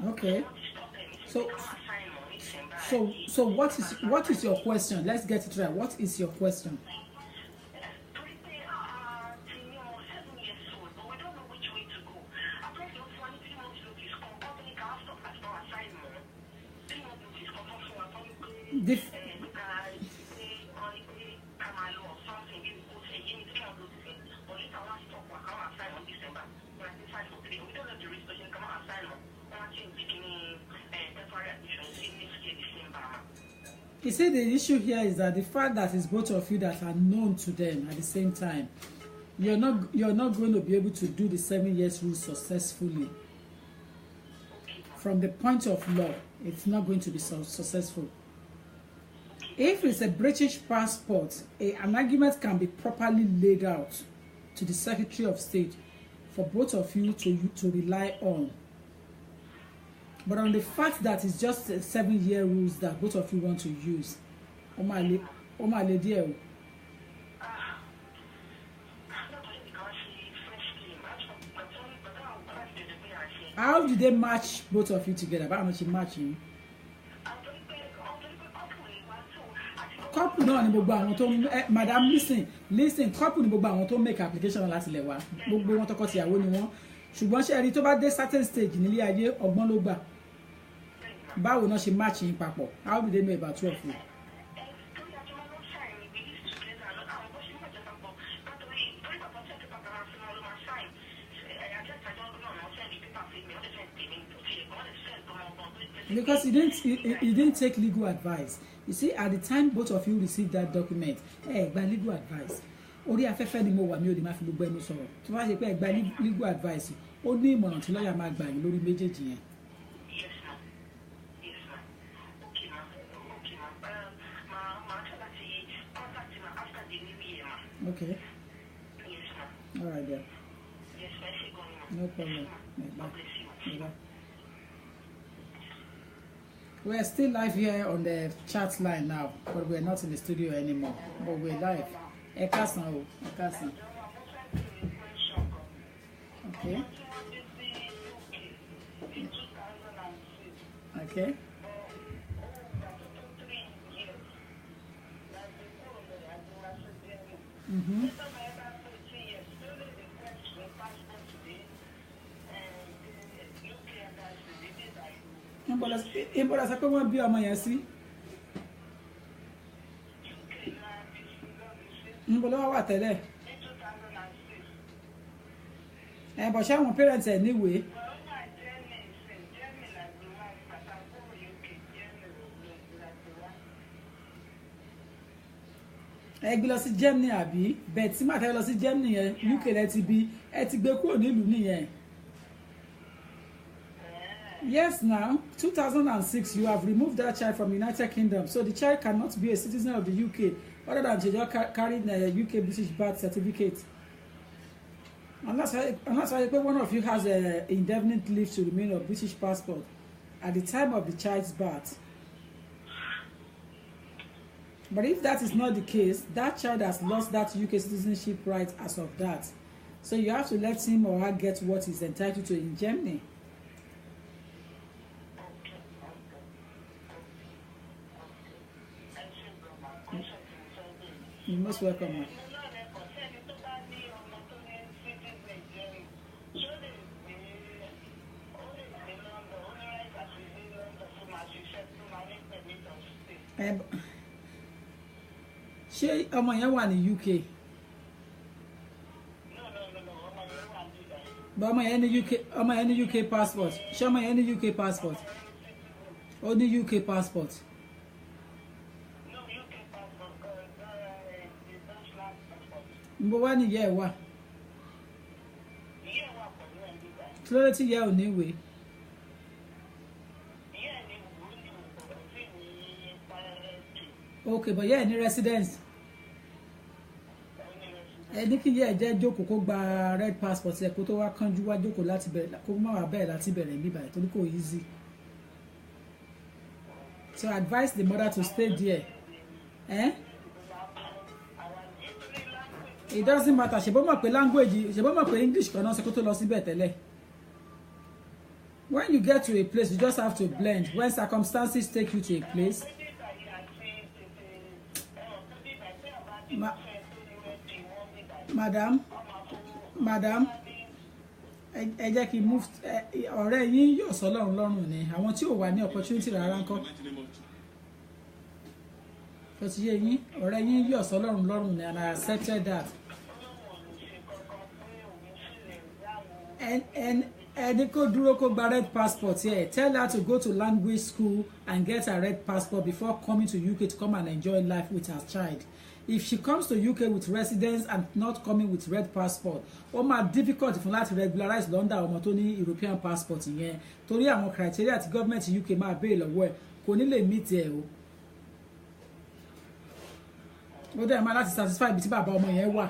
S4: Okay. So what is your question? Let's get it right. What is your question? He said the issue here is that the fact that it's both of you that are known to them at the same time, you're not going to be able to do the 7 years rule successfully. From the point of law, it's not going to be so successful. If it's a British passport, an argument can be properly laid out to the Secretary of State for both of you to rely on. But on the fact that it's just 7-year rules that both of you want to use, how did they match both of you together? How much you matching? Couple náà ni gbogbo àwọn tó madam listen couple ni gbogbo àwọn tó make application láti lẹ̀ wá gbogbo wọn tọkọ tìyàwó ni wọ́n ṣùgbọ́n ṣe rí tó bá dé certain stage nílé ayé ọgbọ́n ló gbà. Báwo náà ṣe match yín papọ̀? How do they know about two of you? Because he didn't take legal advice. You see, at the time both of you received that document, by legal advice. Orí afẹ́fẹ́ ni mo wà mí ò lè máa fi gbogbo ẹnu sọ̀rọ̀. Tó bá ṣe pé gba legal advice, ó ní ìmọ̀ràn tí lọ́ọ̀yà máa gbà yín lórí méjèèjì yẹn. Okay. All right, then. No problem. Bye. We are still live here on the chat line now, but we're not in the studio anymore. But we're live. Ekasan. Okay. Okay. Mm-hmm. Ìbọ̀lá sọ pé wọ́n bí ọmọ yẹn sí. Ìbọ̀lá wà tẹ́lẹ̀. Bọ̀ ṣé àwọn parents ẹ̀ níwèé. Ẹ gbé lọ sí Germany àbí bẹ́ẹ̀ tí màá tẹ́ lọ sí Germany yẹn UK lẹ ti bí ẹ ti gbé kúrò nílùú nìyẹn. Yes, now 2006 you have removed that child from United Kingdom, so the child cannot be a citizen of the UK other than to just carry the UK British birth certificate. Unless one of you has a indefinite leave to remain a British passport at the time of the child's birth. But if that is not the case, that child has lost that UK citizenship right as of that. So you have to let him or her get what he's entitled to in Germany. You're most welcome, man. Ṣé ọmọ yẹn wà ní UK? But ọmọ yẹn ní UK passport. Ṣé ọmọ yẹn ní UK passport? Ó ní UK passport. Mbọ wá nìyẹn ẹ wà. kí ló dé tí ìyá ò ní ìwé. Okay, but yeah, ní residence. Ní kí ìyá ẹ̀ jẹ́ jókòó kó gba red passport ẹ̀ kó tó wá kánjú wá jókòó láti bẹ̀rẹ̀ kó má wá bẹ̀rẹ̀ láti bẹ̀rẹ̀ níbà ẹ̀ torí kò easy. So advise the mother to stay there. It doesn't matter. Ṣé bó mọ̀ pé language, ṣé bó mọ̀ pé English kan náà ṣe kó tó lọ síbẹ̀ tẹ́lẹ̀. When you get to a place, you just have to blend. When circumstances take you to a place. Madam, ẹ jẹ́ kí move ọ̀rẹ́ yín yóò sọ lọ́rùn lọ́rùn ni àwọn tí ò wà ní opportunity rárá ńkọ́. Ó ti yé yín ọ̀rẹ́ yín yóò sọ lọ́rùn lọ́rùn ni and I accepted that. Ẹni kó dúró kó gba red passport here. Tell her to go to language school and get her red passport before coming to UK to come and enjoy life with her child. If she comes to UK with residence and not coming with red passport, ó máa difficult fún láti regularize London ọmọ tó ní European passport yẹn torí àwọn criteria tí government UK máa béèrè lọ́wọ́ ẹ̀ kò ní lè meet ẹ̀ o. Ó dẹ̀ máa láti satisfy ibi tí bàbá ọmọ yẹn wà.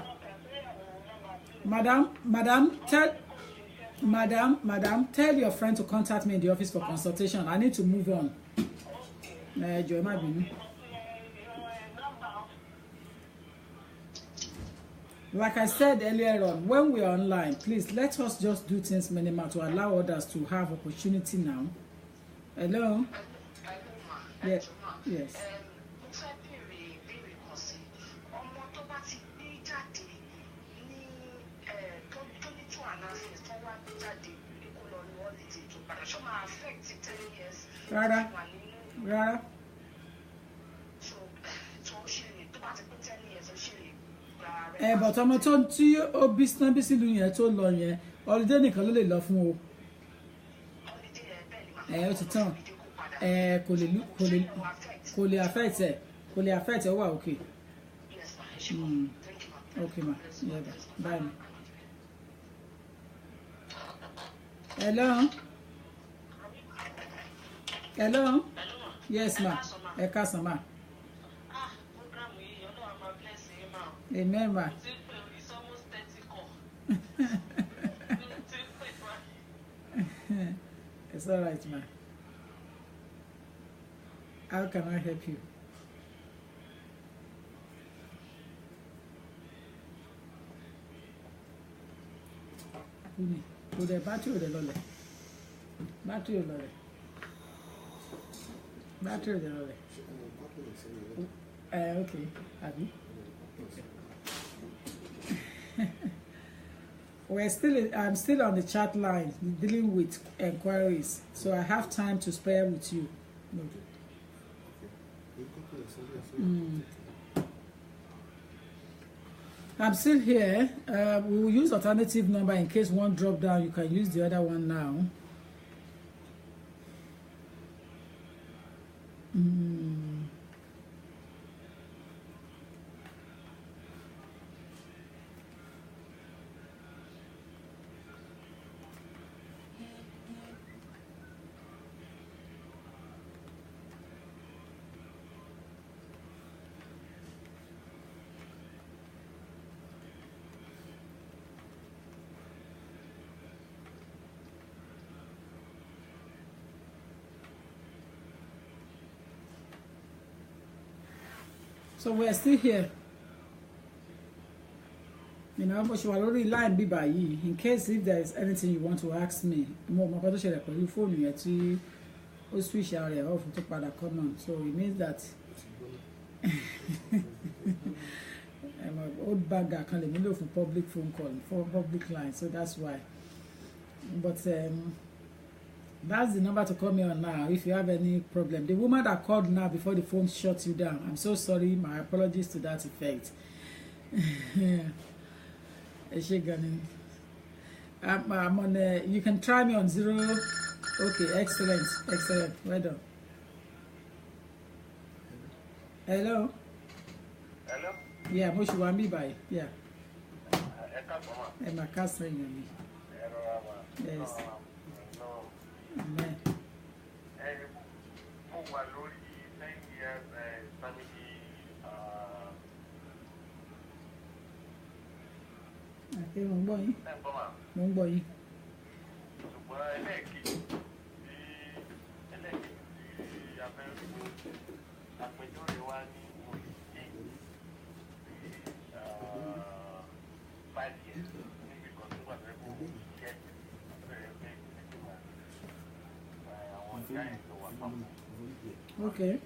S4: Madam, tell your friend to contact me in the office for consultation. I need to move on. Jọ̀ọ́ má bínú. Like I said earlier on, when we are online, please let us just do things minimal to allow others to have opportunity now. Hello? Yes. Yes. Rárá. But ọmọ tó tí ó bí sílùú yẹn tó lọ yẹn holiday nìkan ló lè lọ fún o. Ó ti tán. Kò lè affect ẹ wà okay. Okay ma. Yeah, bye ma. Hello. Yes ma. Ẹ káàsán ma. Amen ma. It's all right ma. How can I help you? Kò dẹ̀ bátìrì ò dẹ̀ lọlẹ̀. Bátìrì ò lọlẹ̀. Okay. Abi. I'm still on the chat line dealing with enquiries, so I have time to spare with you. I'm still here. We will use alternative number in case one drop down. You can use the other one now. So we are still here. You know, but you are already line bí báyìí in case if there is anything you want to ask me. Mo mọ̀ kó tó ṣẹlẹ̀ pẹ̀lú fóònù yẹn tí ó switch ara rẹ̀ off tó padà come on. So it means that old bagger kan lè nílò fún public phone call for public line, so that's why. But that's the number to call me on now if you have any problem. The woman that called now before the phone shut you down, I'm so sorry. My apologies to that effect. I'm on. You can try me on 0. Okay, excellent. Well done. Hello. Yeah, mo ṣì wà níbí báyìí. Yeah. Ẹ máa ká sẹ́yìn mi. Yes. Amen. Àti mo ń gbọ́ yín. Mo ń gbọ́ yín. Okay.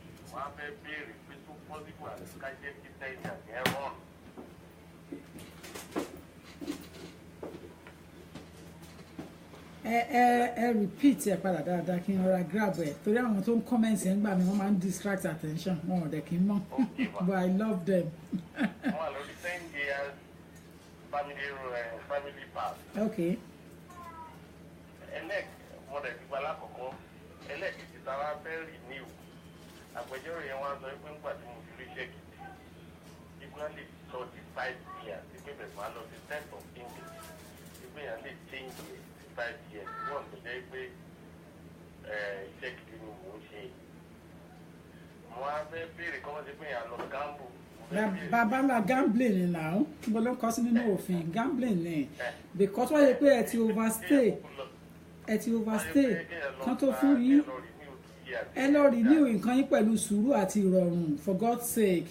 S4: Repeat ẹ padà dáadáa kí n rọra grab ẹ torí àwọn tó ń comment ẹ ń gbà mí wọ́n máa ń distract attention wọn ò dẹ̀ kí n mọ̀ but I love them. Okay.
S6: Àgbẹjọ́rò yẹn wá sọ pé ńgbà tí mo fi rí ṣẹ́ẹ̀kì equally 35 years ìgbé bẹ̀rẹ̀ máa lọ sí 10th of English ìgbé yẹn lè change 5 years wọ́n tó jẹ́ pé iṣẹ́ gidi ni mò ń ṣe. Mo á fẹ́ béèrè kọ́mọ́ sí pé yẹn lọ gamble.
S4: Babala gambling ni now mo ló kọ sí nínú òfin gambling ni because wọ́n yẹ pé ẹ ti overstay kan tó fún yín ẹ lọ renew nǹkan yín pẹ̀lú sùúrù àti ìrọ̀rùn for God's sake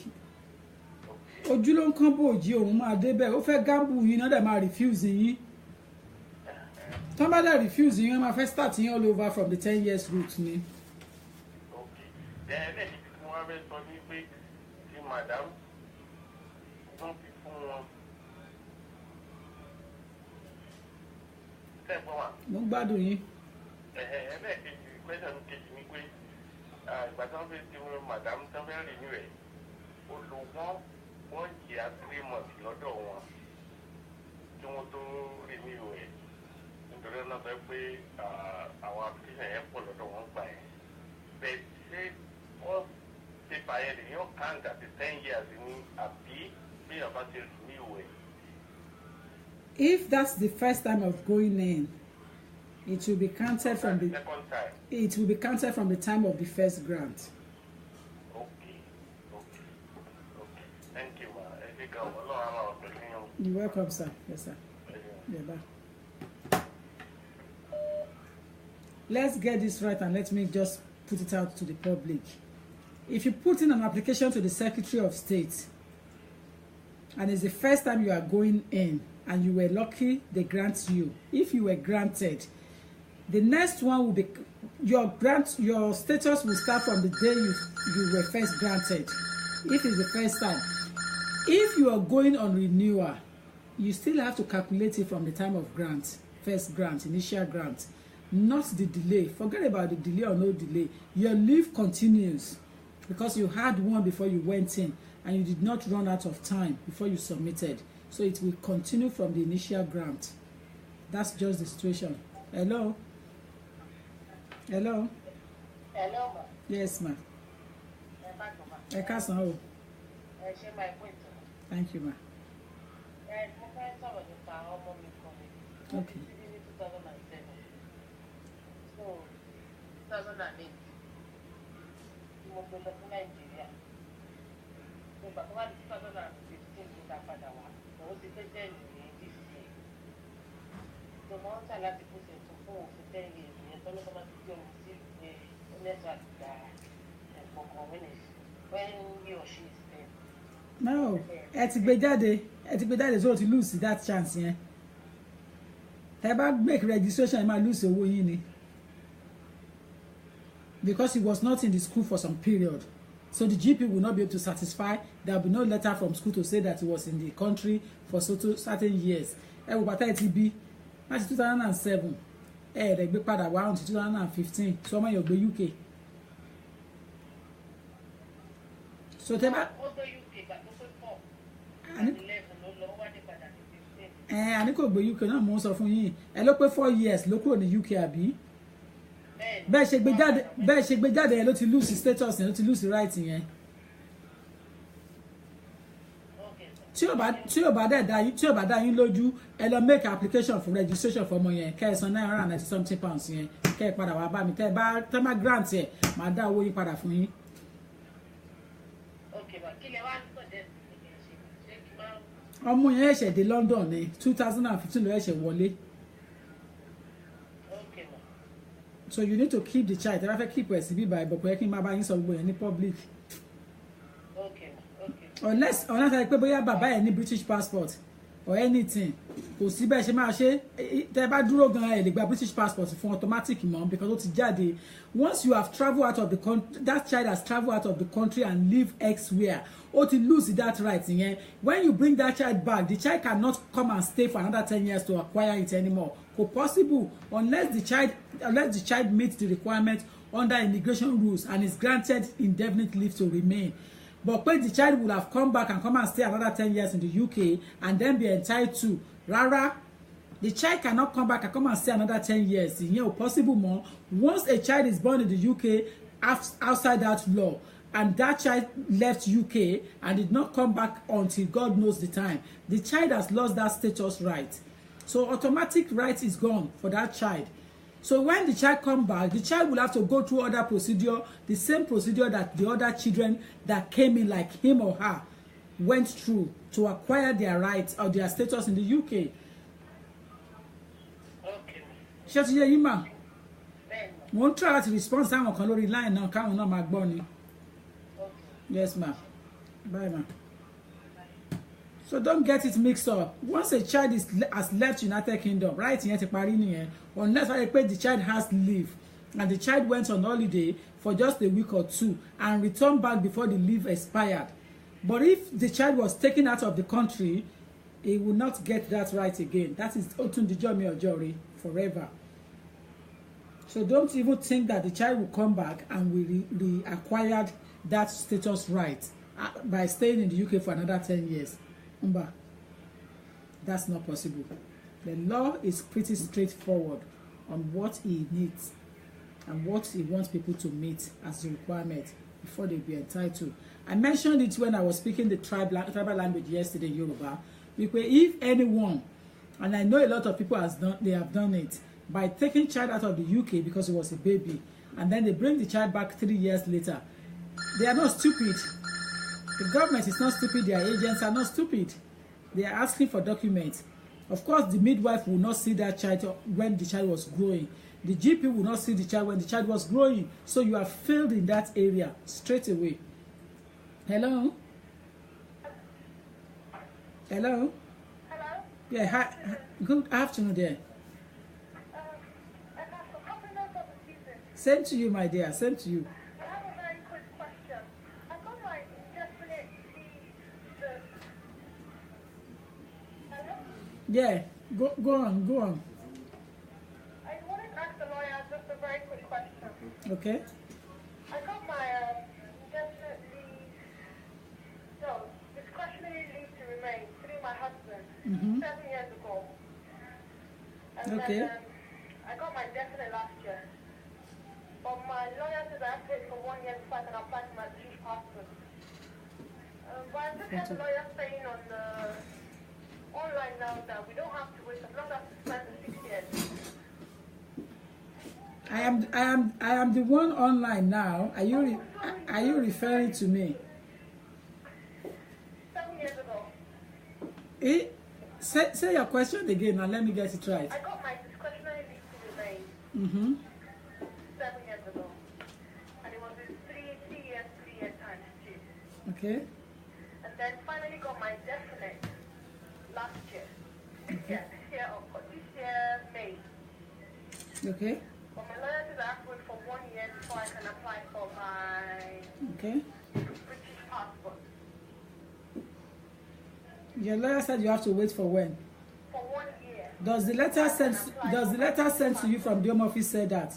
S4: ojú ló ń kán bòjì òun máa débẹ̀ ó fẹ́ gamble yín náà dẹ̀ máa refuse yín tó bá dẹ̀ refuse yín wọ́n máa fẹ́ start yín all over from the 10 years route ni. mo ń gbádùn yín.
S6: Ìgbà tí wọ́n fi ti mú madam tó fẹ́ rìn ní rẹ̀ ó lo wọ́n jìyà 3 months lọ́dọ̀ wọn kí wọ́n tó rìn ní rẹ̀ nítorí náà fẹ́ pé àwọn application yẹn pọ̀ lọ́dọ̀ wọn gbà yẹn bẹ́ẹ̀ ṣé wọ́n ti bàyẹ̀ lè yàn count àti 10 years ní àbí bí ọba ti rìn ní rẹ̀.
S4: If that's the first time of going in, it will be counted from the time of the first grant.
S6: Okay. Thank you, ma.
S4: You're welcome, sir. Yes, sir. Yeah, bye. Let's get this right and let me just put it out to the public. If you put in an application to the Secretary of State and it's the first time you are going in and you were lucky they grant you, if you were granted, the next one will be your status will start from the day you were first granted. If it's the first time. If you are going on renewal, you still have to calculate it from the time of grant, first grant, initial grant, not the delay. Forget about the delay or no delay. Your leave continues because you had one before you went in and you did not run out of time before you submitted. So it will continue from the initial grant. That's just the situation. Hello? Hello?
S10: Hello, ma.
S4: Yes, ma. Ẹ káàsán o. Thank you, ma. Okay.
S10: So, 2008. Mo gbé lọ sí Nàìjíríà. Nígbà tó wá di 2015 ló dá padà wá. Òun ti pé 10 ní DCA. So, mo ń tà láti pèsè ètò fún òfin 10 years ìyẹn tó ní kọ́ máa ti gbé òun sí ìwé oníṣẹ́ àgbà ẹ̀pọ̀ community when he or she is there.
S4: No, ẹ ti gbé jáde so ti lose that chance yẹn. Tẹ́ bá make registration ẹ máa lose owó yín ni. Because he was not in the school for some period. So the GP will not be able to satisfy. There will be no letter from school to say that he was in the country for certain years. Ẹ wò bàtà ẹ ti bí láti 2007. Ẹ rẹ̀ gbé padà wá until 2015. So ọmọ yóò gbé UK. So tẹ́ bá. Àní kò gbé UK náà mo ń sọ fún yín. Ẹ ló pé 4 years ló kúrò ní UK àbí? Bẹ́ẹ̀ ṣe gbé jáde yẹn ló ti lose status yẹn ló ti lose right yẹn. tí ó bá dá yín lójú ẹ lọ make application for registration for ọmọ yẹn kẹ́ ẹ san £990 something yẹn kẹ́ ẹ padà wá bá mi tẹ́ bá grant ẹ̀ máa dá owó yín padà fún yín. ọmọ yẹn ẹ̀ṣẹ̀ dé London ní 2015 ló ẹ̀ṣẹ̀ wọlé. So you need to keep the child. If I keep ẹ̀ sí bíbá ìbọ̀pọ̀ yẹ kí n máa bá yín sọ gbogbo yẹn ní public. Unless I pé bóyá bàbá ẹ̀ ní British passport or anything kò sí bẹ́ẹ̀ ṣe máa ṣe tẹ́ bá dúró gan ẹ̀ lè gba British passport fún automatic mọ́ because ó ti jáde. Once you have travelled out of the country, that child has travelled out of the country and live elsewhere, ó ti lose that right yẹn. When you bring that child back, the child cannot come and stay for another 10 years to acquire it anymore. Kò possible unless the child meets the requirement under immigration rules and is granted indefinite leave to remain. But when the child will have come back and come and stay another 10 years in the UK and then be entitled to, rárá, the child cannot come back and come and stay another 10 years. Ìyẹn ò possible mọ́. Once a child is born in the UK outside that law and that child left UK and did not come back until God knows the time, the child has lost that status right. So automatic right is gone for that child. So when the child come back, the child will have to go through other procedure, the same procedure that the other children that came in like him or her went through to acquire their rights or their status in the UK. Okay. Ṣé ti yé yín mà? Mo ń try to respond sáwọn kan lórí line náà káwọn náà máa gbọ́ ni. Yes ma. Bye ma. So don't get it mixed up. Once a child has left United Kingdom, right yẹn ti parí nìyẹn. Unless I pay the child has leave and the child went on holiday for just a week or two and returned back before the leave expired. But if the child was taken out of the country, he will not get that right again. That is Otundijomi Ojori forever. So don't even think that the child will come back and will reacquired that status right by staying in the UK for another 10 years. That's not possible. The law is pretty straightforward on what he needs and what he wants people to meet as a requirement before they be entitled. I mentioned it when I was speaking the tribal language yesterday, Yoruba. Because if anyone, and I know a lot of people they have done it by taking child out of the UK because it was a baby, and then they bring the child back 3 years later. They are not stupid. The government is not stupid. Their agents are not stupid. They are asking for documents. Of course, the midwife will not see that child when the child was growing. The GP will not see the child when the child was growing. So you have failed in that area straight away. Hello? Hello?
S13: Hello?
S4: Yeah, hi. Good afternoon there. Same to you, my dear. Same to you.
S13: I have a very quick question. I got my indefinite leave. Hello?
S4: Yeah, go on.
S13: I wanted to ask the lawyer just a very quick question.
S4: Okay.
S13: I got my indefinite leave, no, discretionary leave to remain through my husband 7 years ago. And
S4: okay.
S13: Then, I got my indefinite last year. But my lawyer says I have to wait for 1 year before I can apply for my British passport. But I just had the lawyer saying on the online now that we don't have to wait as long as we spend the 6 years.
S4: I am the one online now. Are you referring to me?
S13: 7 years ago.
S4: Say your question again and let me get it right.
S13: I got my discretionary leave to remain 7 years ago. And it was in 3 years times 2.
S4: Okay.
S13: And then finally got my definite last year. This year May.
S4: Okay.
S13: But my lawyer says I have to wait for 1 year before I can apply for my British passport.
S4: Your lawyer said you have to wait for when?
S13: For 1 year.
S4: Does the letter sent to you from the Home Office say that?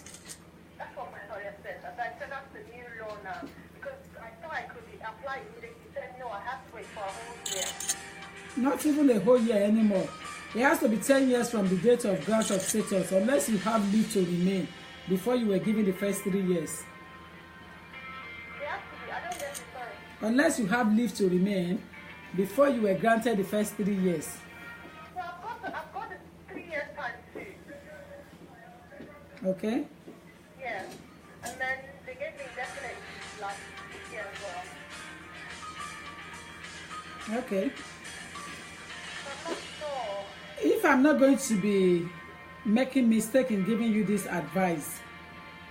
S13: That's what my lawyer said. I said that's the new law now. Because I thought I could apply immediately. He said no, I have to wait for a whole year.
S4: Not even a whole year anymore. It has to be 10 years from the date of grant of status, unless you have leave to remain before you were given the first 3 years.
S13: It has to be. I don't get it, sorry.
S4: Unless you have leave to remain before you were granted the first 3 years.
S13: So I've got the 3 years time too.
S4: Okay.
S13: Yeah. And then they gave me indefinite last year as well.
S4: Okay.
S13: I'm not sure.
S4: If I'm not going to be making mistake in giving you this advice,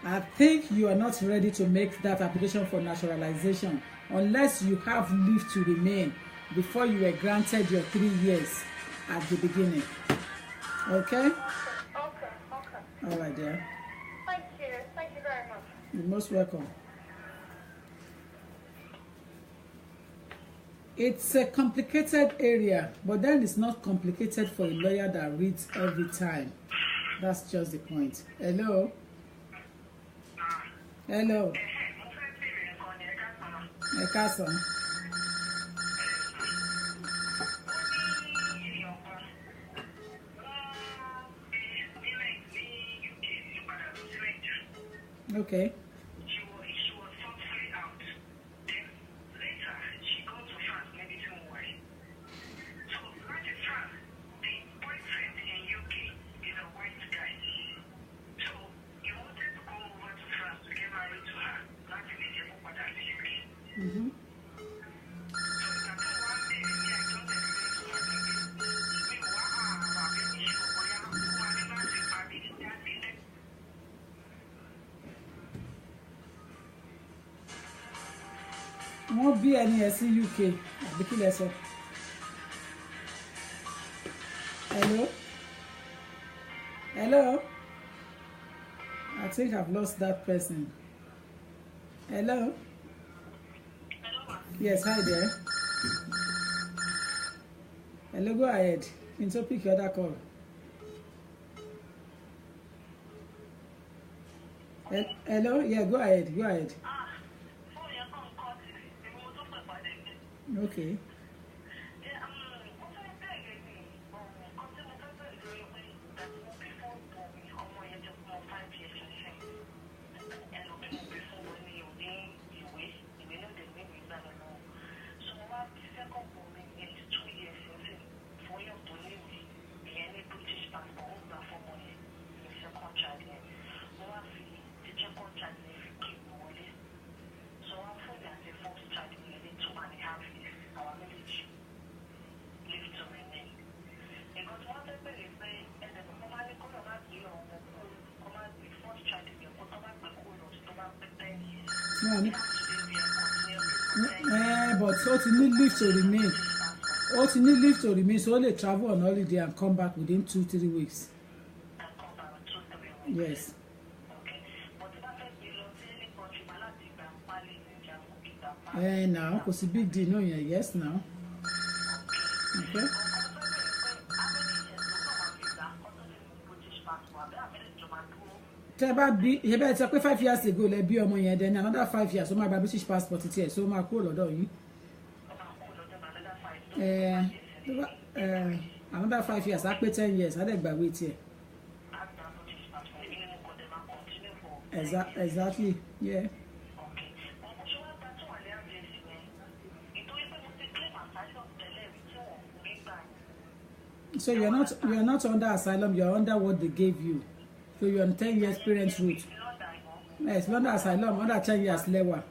S4: I think you are not ready to make that application for naturalization unless you have leave to remain before you were granted your 3 years at the beginning. Okay?
S13: Okay.
S4: All right, dear.
S13: Thank you very much.
S4: You're most welcome. It's a complicated area, but then it's not complicated for a lawyer that reads every time. That's just the point. Hello? Hello? Ekason. Okay. Mm-hmm. Wọ́n bí ẹni ẹ̀ sí UK àbí kí lẹ sọ? Hello? Hello? I think I've lost that person. Hello? Yes, hi there. Hello, go ahead. You need to pick your other call. Hello? Yeah, go ahead. Go ahead. Okay. But so to need leave to remain. Or to need leave to remain, so only travel on holiday and come back within 2-3 weeks. Yes. Now, because it's a big deal, no? Yes, now. Okay. Tẹ́ bá bí ṣe bẹ́ẹ̀ sọ pé 5 years ago lẹ bí ọmọ yẹn then another 5 years ó máa gba British passport tiẹ̀ so ó máa kúrò lọ́dọ̀ yín. Another 5 years á pé 10 years á dẹ̀ gbàgbé tiẹ̀. Exactly, yeah. So you're not under asylum, you're under what they gave you. So you're on 10 years parents route. Yes, under asylum, under 10 years lower.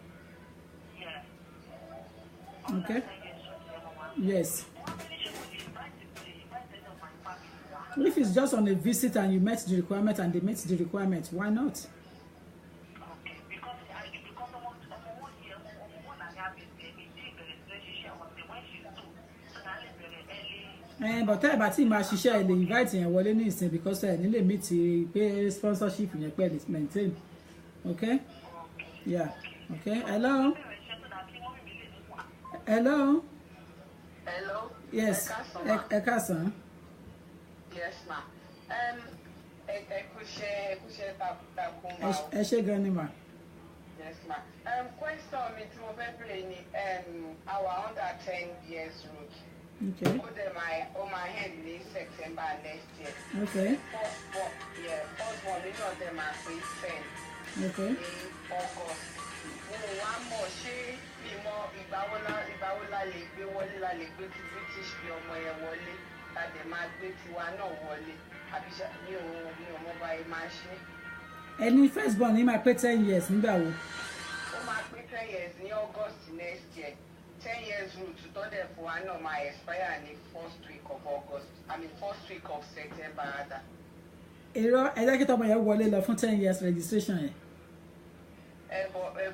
S4: Okay? Yes. If it's just on a visit and you met the requirement and they met the requirement, why not? But tell about him, she share the invite and well anything because I need meet pay sponsorship in your credit maintain. Okay? Yeah. Okay. Hello? Hello?
S14: Hello?
S4: Yes. Ekason.
S14: Yes, ma'am. Yes, ma'am. Question me to our under 10 years route.
S4: Okay.
S14: On my head in September next year.
S4: Okay.
S14: First one, you know them are 10.
S4: Okay.
S14: In August. One more, she be more, if I ó lálẹ́ gbé wọlé lálẹ́ gbé ti British bí ọmọ yẹn wọlé lálẹ́ máa gbé tiwa náà wọlé àbí mi ò mọ báyìí máa ṣe.
S4: Ẹni first born ní máa pé 10 years nígbà wo?
S14: Ó máa pé 10 years ní August next year. 10 years route tó dẹ̀ fún wa náà máa expire ní first week of August. I mean first week of September rather.
S4: Èrò ẹ̀jẹ̀ kí tọmọ yẹn wọlé lọ fún 10 years registration yẹn.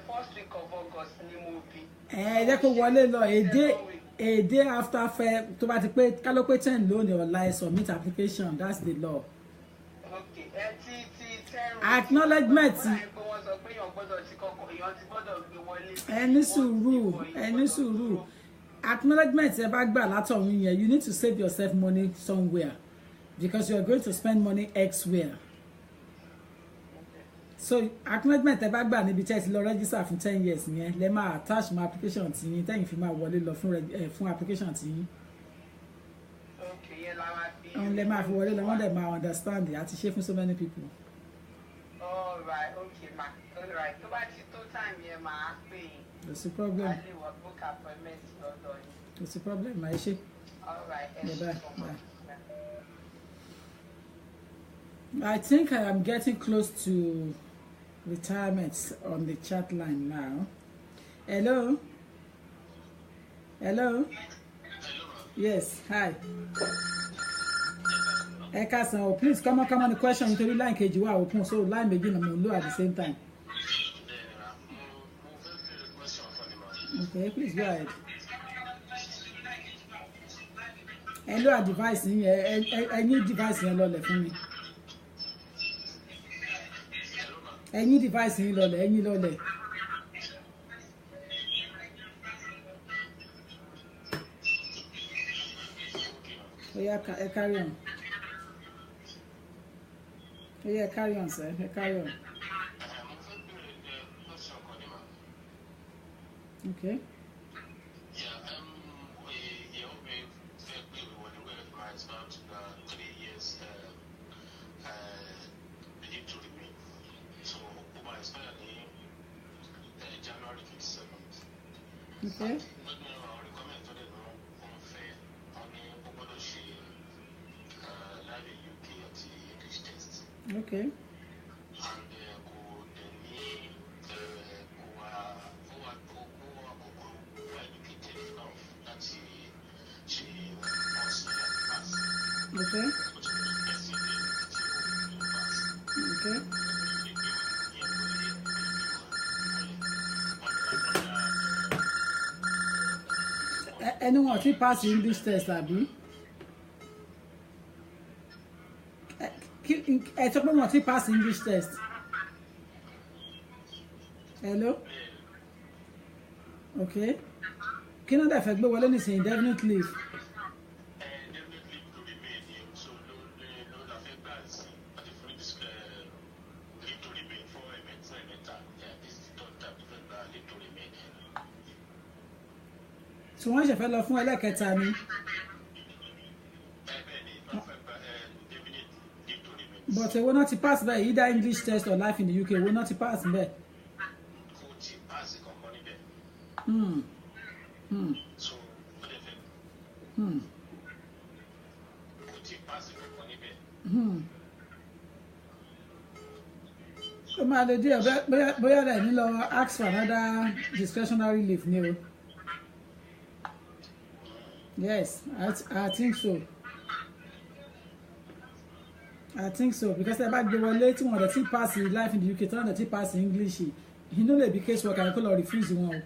S14: First week of August ni mo bí.
S4: Ẹ̀jẹ̀ kó wọlé lọ a day after fair tó bá ti pé ká ló pé 10 lónìí ọ̀la submit application, that's the law.
S14: Okay,
S4: acknowledgement. Ẹni sùúrù. Acknowledgement ẹ bá gbà látọ̀run yẹn, you need to save yourself money somewhere because you are going to spend money elsewhere. So acknowledgement ẹ bá gbà níbi tí ẹ ti lọ register fún 10 years yẹn, lẹ máa attach my application tí yín tẹ́yìn fi máa wọlé lọ fún application tí yín. Lẹ máa fi wọlé lọ, wọ́n dẹ̀ máa understand àti ṣe fún so many people.
S14: All right, okay ma, all right. Tó bá ti tó time yẹn máa pè é.
S4: There's a problem.
S14: I will book appointment lọ́dọ̀ yín.
S4: There's a problem, ma ṣe.
S14: All right,
S4: bye. I think I am getting close to retirement on the chat line now. Hello? Hello? Yes, hi. Ekasan, please come on the question nítorí line kejì wà open, so line méjì na mo lò at the same time. Okay, please go ahead. Hello, a device yẹn, any device yẹn lọlẹ̀ fún mi. Any device yẹn lọlẹ̀, any lọlẹ̀. Oya, carry on. Yeah, carry on, sir. Carry on. Okay. Okay. Okay. Okay. Okay. Anyone who pass English test, abi? Ẹ sọ pé wọ́n ti pass English test. Hello? Okay. Kí ló dẹ̀ fẹ́ gbé wọlé nísìnyí indefinite leave? Tí wọ́n ṣe fẹ́ lọ fún ẹlẹ́kẹta ni. But we will not pass by either English test or life in the UK. We will not pass by. So my idea, boya that you know ask for another discretionary leave new. Yes, I think so. I think so because the back they were late one that he pass life in the UK, turn that he pass English. He know the case work I call or refuse one.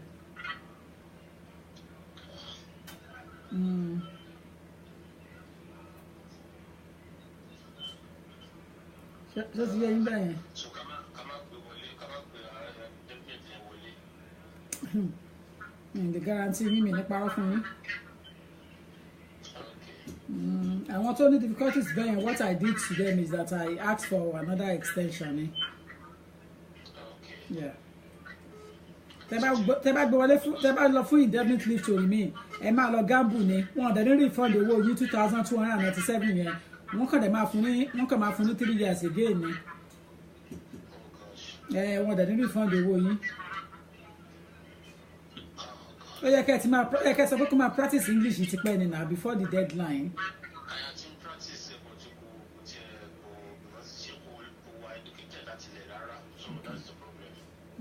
S4: Just hear him there. The guarantee me the power for me. I want only difficulties there. What I did to them is that I asked for another extension. Yeah. Tẹ́ bá lọ fún indefinite leave to remain. Ẹ máa lọ gamble ni. Wọ́n dẹ̀ ní refund owó yín 2,297 yẹn. Wọ́n kàn máa fún ní 3 years again ni. Wọ́n dẹ̀ ní refund owó yín. Oh, you can't practice English now before the deadline.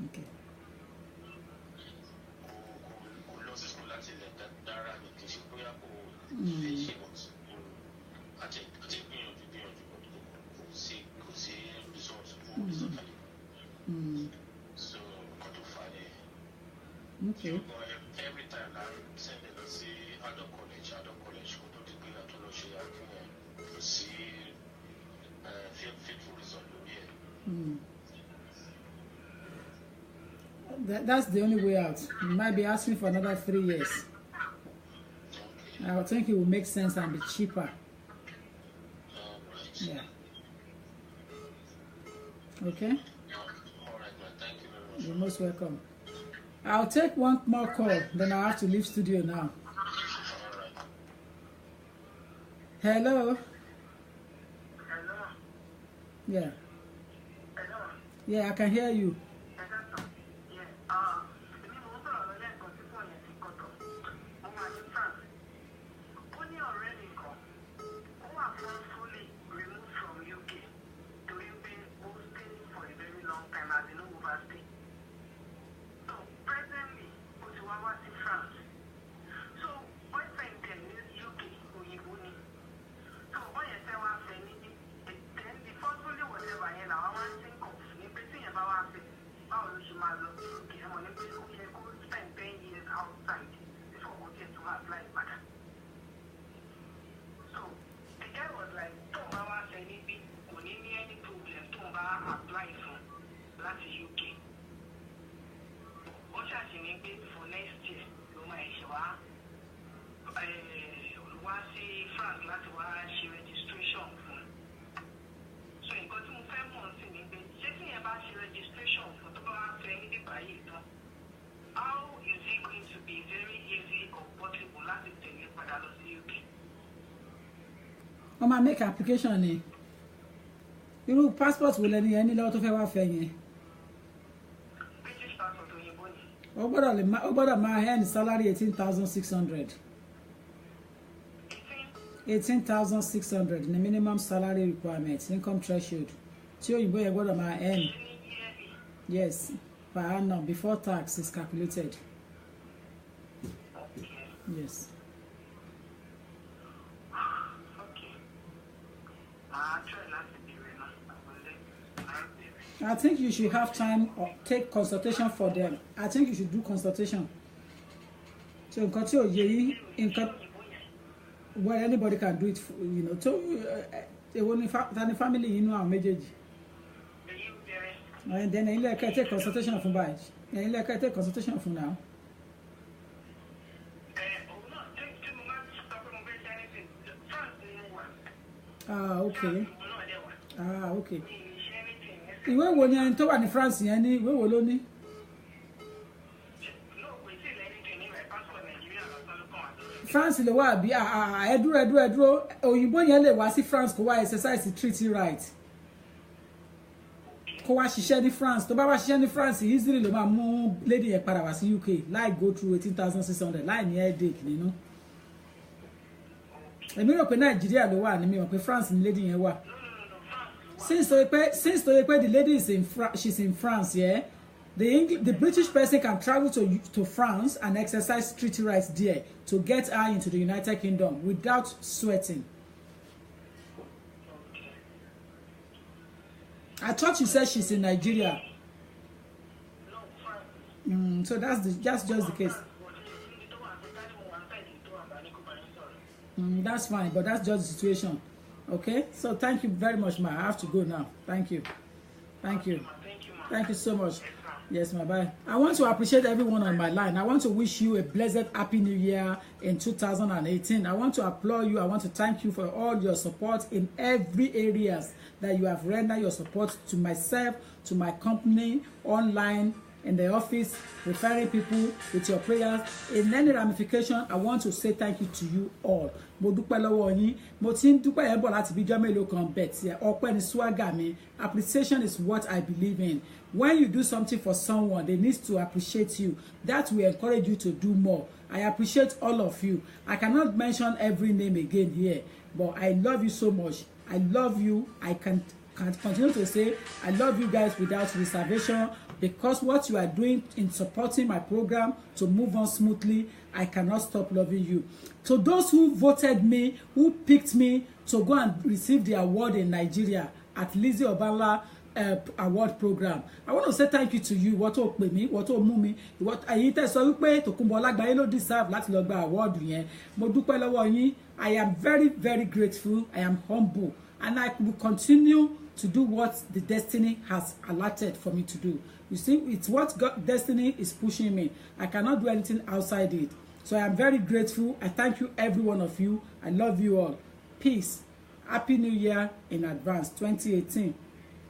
S4: Okay. Okay.
S15: Every time I send them to see other college, to see faithful result here.
S4: That's the only way out. You might be asking for another 3 years. I think it will make sense and be cheaper. Yeah. Okay. You're most welcome. I'll take one more call, then I have to leave studio now. Hello.
S16: Hello.
S4: Yeah.
S16: Hello.
S4: Yeah, I can hear you. I might make application ni. Irú passport wo lẹni ẹni lọ́wọ́ tó fẹ́ wá fẹ́ yẹn.
S16: British passport òyìnbó ni.
S4: Ó gbọ́dọ̀ máa earn salary 18,600. 18,600 ni minimum salary requirement, income threshold. Tí òyìnbó yẹn gbọ́dọ̀ máa earn. Yes, per annum before tax is calculated. Yes. I think you should have time or take consultation for them. I think you should do consultation. So well, anybody can do it, you know. So the family, you know, our message. And then you can take consultation from by. And you can take consultation from now. Okay. Okay. Ìwé wo ni ẹni tó wà ní France yẹn ní ìwé wo ló ní? France lè wá àbí ẹ dúró òyìnbó yẹn lè wá sí France kó wá exercise treaty right kó wá ṣiṣẹ́ ní France tó bá wá ṣiṣẹ́ ní France easily ló máa mú lady yẹn padà wá sí UK láì go through 18,600 láì ní headache nínú. Èmi rò pé Nàìjíríà ló wà ní mi mọ̀ pé France ni lady yẹn wà. Since the lady is she's in France, yeah, the British person can travel to France and exercise treaty rights there to get her into the United Kingdom without sweating. I thought you said she's in Nigeria. So that's just the case. That's fine, but that's just the situation. Okay, so thank you very much, ma. I have to go now. Thank you. Thank you so much. Yes, ma. Bye. I want to appreciate everyone on my line. I want to wish you a blessed happy new year in 2018. I want to applaud you. I want to thank you for all your support in every areas that you have rendered your support to myself, to my company, online, in the office, referring people with your prayers. In any ramification, I want to say thank you to you all. Mo dúpẹ́ lọ́wọ́ yín. Mo ti ń dúpẹ́ yẹn bọ̀ láti bí ọjọ́ mélòó kan bẹ̀ tí ọpẹ́ ni swagger mi. Appreciation is what I believe in. When you do something for someone, they need to appreciate you. That will encourage you to do more. I appreciate all of you. I cannot mention every name again here, but I love you so much. I love you. I can continue to say I love you guys without reservation, because what you are doing in supporting my program to move on smoothly, I cannot stop loving you. To those who voted me, who picked me to go and receive the award in Nigeria at Lizzie Obanla award program, I want to say thank you to you. What ó pè mí, what ó mú mi, what ẹ̀yin tẹ́ sọ wípé Tòkunbọ̀ Ọlágbáyé ló deserve láti lọ gba award yẹn. Mo dúpẹ́ lọ́wọ́ yín. I am very, very grateful. I am humble, and I will continue to do what the destiny has allotted for me to do. You see, it's what God, destiny is pushing me. I cannot do anything outside it. So I am very grateful. I thank you, every one of you. I love you all. Peace. Happy New Year in advance, 2018.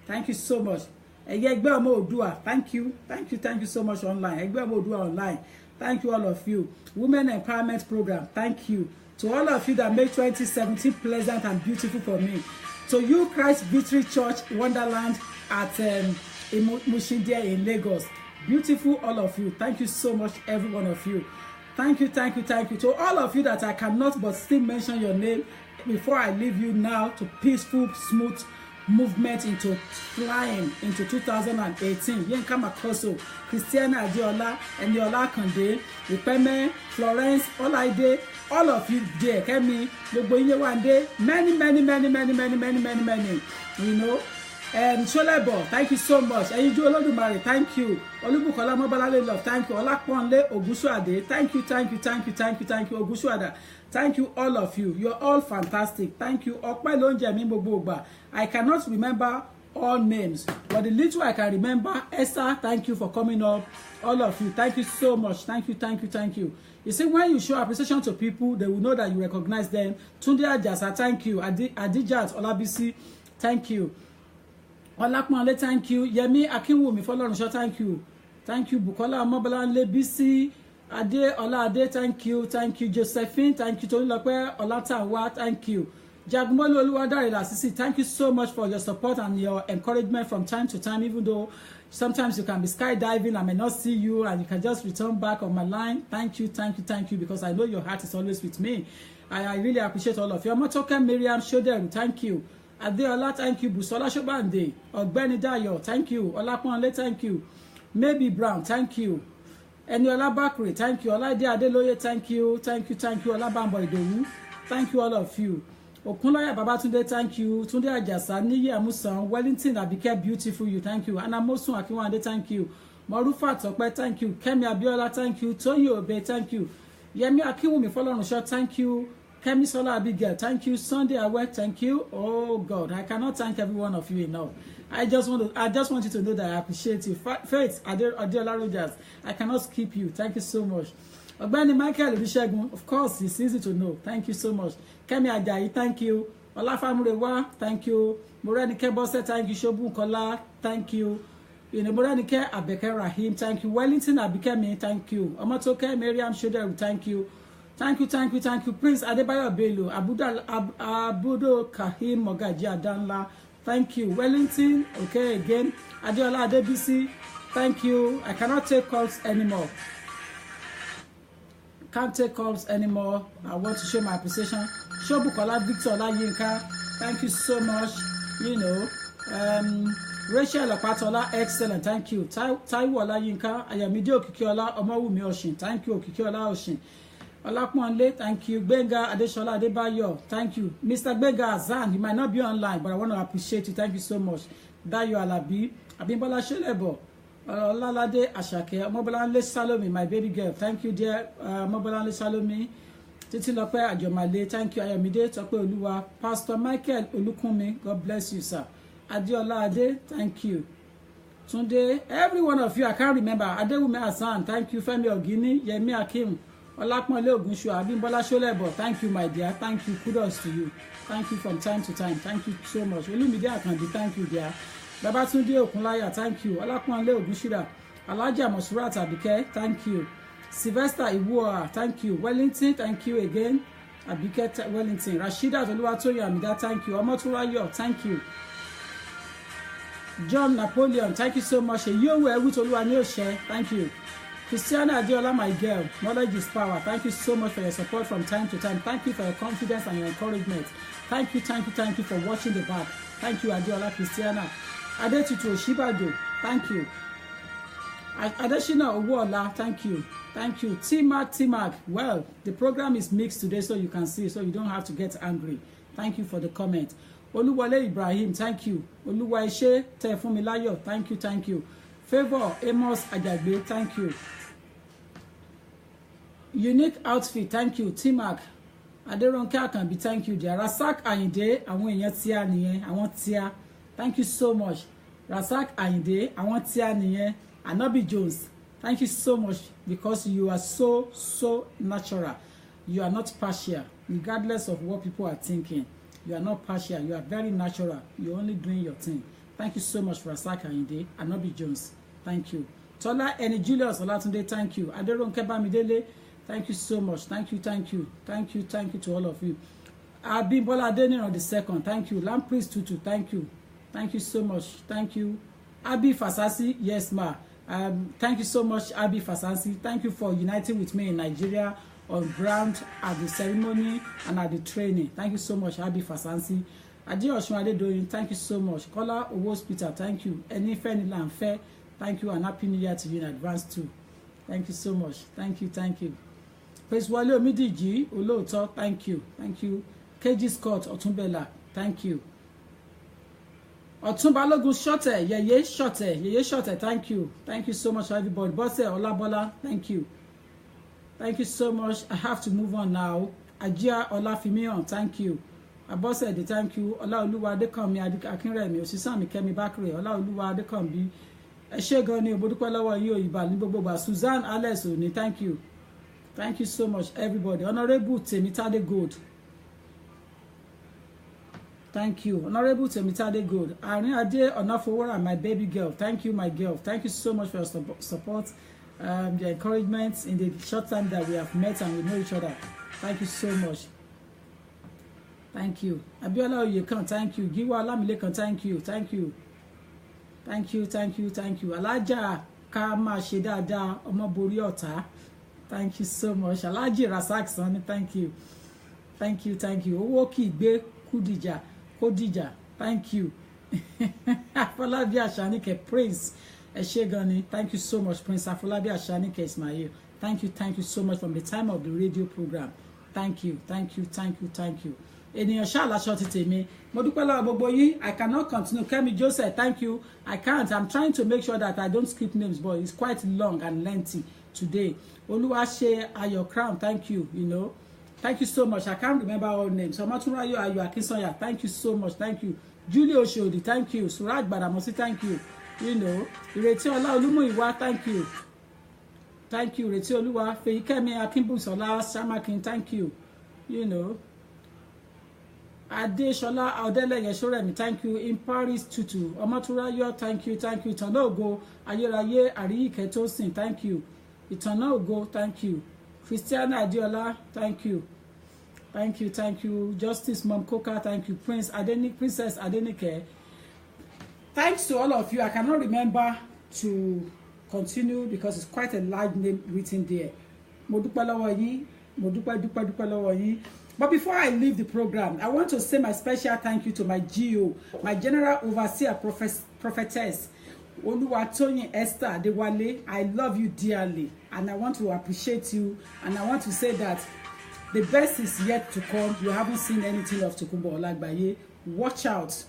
S4: Thank you so much. Thank you. Thank you. Thank you so much online. Online. Thank you, all of you. Women Empowerment Program. Thank you. To all of you that made 2017 pleasant and beautiful for me. To you, Christ Victory Church Wonderland at Mushindie in Lagos. Beautiful, all of you. Thank you so much, every one of you. Thank you, thank you, thank you. To all of you that I cannot but still mention your name before I leave you now to peaceful, smooth movement into flying into 2018. Yinka Makoso, Christiana Adiola, Eniola Kande, Ipeme, Florence, Olaide, all of you there, Kemi, Gbogbo one day, many, you know. And Sholebo, thank you so much. And you do Olodumare, thank you. Olubukola Mobalale Love, thank you. Olaponle Ogusuade, thank you, Ogusuada. Thank you, all of you. You're all fantastic. Thank you. I cannot remember all names, but the little I can remember, Esther, thank you for coming up. All of you, thank you so much. Thank you. You see, when you show appreciation to people, they will know that you recognize them. Tunde Ajasa, thank you. Adijat Olabisi, thank you. Olakmanle, thank you. Yemi Akinwumi Folorunsho, thank you. Thank you. Bukola Omobolanle Bisi, Ade Olade, thank you. Josephine, thank you. Tolulope Olatawa, thank you. Jagmolo Oluwadare Lasisi, thank you so much for your support and your encouragement from time to time, even though sometimes you can be skydiving, I may not see you, and you can just return back on my line. Thank you, because I know your heart is always with me. I really appreciate all of you. Omotoke Miriam Shoderu, thank you. Adeola, thank you. Busola Shobande, Ogbeni Dayo, thank you. Olaponle, thank you. Maybe Brown, thank you. Eniola Bakri, thank you. Olaide Adeloye, thank you. Olabambo Idowu, thank you, all of you. Okunloya Babatunde, thank you. Tunde Ajasa, Niyi Amusan, Wellington Abike, beautiful you, thank you. Anamosun Akinwande, thank you. Morufa Tope, thank you. Kemi Abiola, thank you. Toyi Obe, thank you. Yemi Akinwumi Folorunsho, thank you. Kemi Sola Abigail, thank you. Sunday Awe, thank you. Oh God, I cannot thank every one of you enough. I just want you to know that I appreciate you. Faith Adeola Rogers, I cannot skip you. Thank you so much. Ogbeni Michael Bishegun, of course, it's easy to know. Thank you so much. Kemi Ajayi, thank you. Olafamurewa, thank you. Morenike Bose, thank you. Shobun Kola, thank you. Morenike Abeke Rahim, thank you. Wellington Abikemi, thank you. Omotoke Miriam Shoderu, thank you. Thank you. Prince Adebayo Bello, Abudo Kahim Mogaji Adanla, thank you. Wellington, okay, again. Adeola Adebisi, thank you. I cannot take calls anymore. Can't take calls anymore. I want to show my appreciation. Shobukola Victor Olayinka, thank you so much. Rachel Apatola, excellent, thank you. Taiwo Olayinka, Ayamide Okikiola, Omowumi Oshin, thank you. Okikiola Oshin. Olaponle, thank you. Benga Adeshola Adebayo, thank you. Mr. Benga Azan, you might not be online, but I want to appreciate you. Thank you so much. Dayo Alabi, Abimbola Shelebo, Olalade Ashake, Mobolanle Salome, my baby girl. Thank you, dear Mobolanle Salome. Titilope Ajomale, thank you. Ayomide Tope Oluwa, Pastor Michael Olukunmi, God bless you, sir. Adiola Ade, thank you. Tunde, every one of you, I can't remember. Adewume Hassan, thank you. Femi Ogini, Yemi Akim, Olaponle Ogunshu, Abimbola Sholebo, thank you, my dear. Thank you. Kudos to you. Thank you from time to time. Thank you so much. Olumide Akande, thank you, dear. Babatunde Okunlaya, thank you. Olaponle Ogunshira, Alaja Mosrat Abike, thank you. Sylvester Iwua, thank you. Wellington, thank you again. Abike Wellington. Rashida Oluwatoyin Amida, thank you. Omoturayo, thank you. John Napoleon, thank you so much. Yowe Ewutoluwanioshe, thank you. Christiana Adiola, my girl, knowledge is power. Thank you so much for your support from time to time. Thank you for your confidence and your encouragement. Thank you for watching the back. Thank you, Adiola Christiana. Adetutu Oshibado, thank you. Adeshina Owuola, thank you. Thank you. T-Mac. Well, the program is mixed today, so you can see, so you don't have to get angry. Thank you for the comment. Oluwale Ibrahim, thank you. Oluwaise Tefumilayo, thank you. Favor Amos Ajagbe, thank you. Unique outfit, thank you. T-Mac. Aderonke Akanbi, thank you. Rasak Ayinde, àwọn èèyàn tíá nìyẹn, àwọn tíá. Thank you so much. Rasak Ayinde, àwọn tíá nìyẹn. Anobi Jones, thank you so much because you are so natural. You are not partial, regardless of what people are thinking. You are not partial. You are very natural. You're only doing your thing. Thank you so much, Rasak Ayinde. Anobi Jones, thank you. Tola Eni Julius Olatunde, thank you. Aderonke Bamidele, thank you so much. Thank you to all of you. Abimbola Adeniran the second, thank you. Lampriest Tutu, thank you. Thank you so much. Thank you. Abi Fasasi, yes ma. Thank you so much, Abi Fasasi. Thank you for uniting with me in Nigeria on ground at the ceremony and at the training. Thank you so much, Abi Fasasi. Adi Oshun Adedoyin, thank you so much. Kola Owos Peter, thank you. Enife Nilanfe, thank you, and Happy New Year to you in advance too. Thank you so much. Thank you. Praise Wale Omidiji Olooto, thank you. KG Scott Otunbela, thank you. Otunbalogun Shote, Yeye Shote, thank you. Thank you so much, everybody. Bose Olabola, thank you. Thank you so much. I have to move on now. Ajia Olafimion, thank you. Abose, thank you. Olaoluwa Adekanmi Akinremi, Osisami Kemi Bakre, Olaoluwa Adekanbi. Eshegoni Obodupe lowo yin oyiba ni gbogbo gba. Suzanne Alex Oni, thank you. Thank you so much, everybody. Honorable Temitade Gold. Thank you. Honorable Temitade Gold. Arin Ade Onafowora, my baby girl. Thank you, my girl. Thank you so much for your support, the encouragement in the short time that we have met and we know each other. Thank you so much. Thank you. Abiola Oyekan, thank you. Giwa Alamilekan, thank you. Alaja Kama Shedada Omobori Ota. Thank you so much. Alaji Rasak Sani, thank you. Owoki Be Kodija, thank you. Afolabi Ashanike Prince Eshegani, thank you so much, Prince Afolabi Ashanike Ismail. Thank you so much from the time of the radio program. Thank you. Eniyan sha laso ti temi. Mo dupe lọ́wọ́ gbogbo yín. I cannot continue. Kemi Joseph, thank you. I can't. I'm trying to make sure that I don't skip names, but it's quite long and lengthy today. Oluwase Ayo Crown, thank you. Thank you so much. I can't remember all names. Omotunrayo Ayo Akinsanya, thank you so much. Thank you. Julie Oshodi, thank you. Suraj Badamosi, thank you. Ireti Ola Olumuyiwa, thank you. Ireti Oluwa, Feyikemi Akinbusola Shamakin, thank you. Adeshola Adeleye Soremi, thank you. In Paris Tutu, Omotunrayo, thank you. Tonogo Ayeraye Ariyike Tosin, thank you. Itonogo, thank you. Christiana Adiola, thank you. Justice Mom Coca, thank you. Princess Adenike. Thanks to all of you. I cannot remember to continue because it's quite a large name written there. But before I leave the program, I want to say my special thank you to my GO, my General Overseer Prophetess Oluwatoyin Esther Adewale. I love you dearly and I want to appreciate you, and I want to say that the best is yet to come. You haven't seen anything of Tokunbo Olagbaye. Watch out.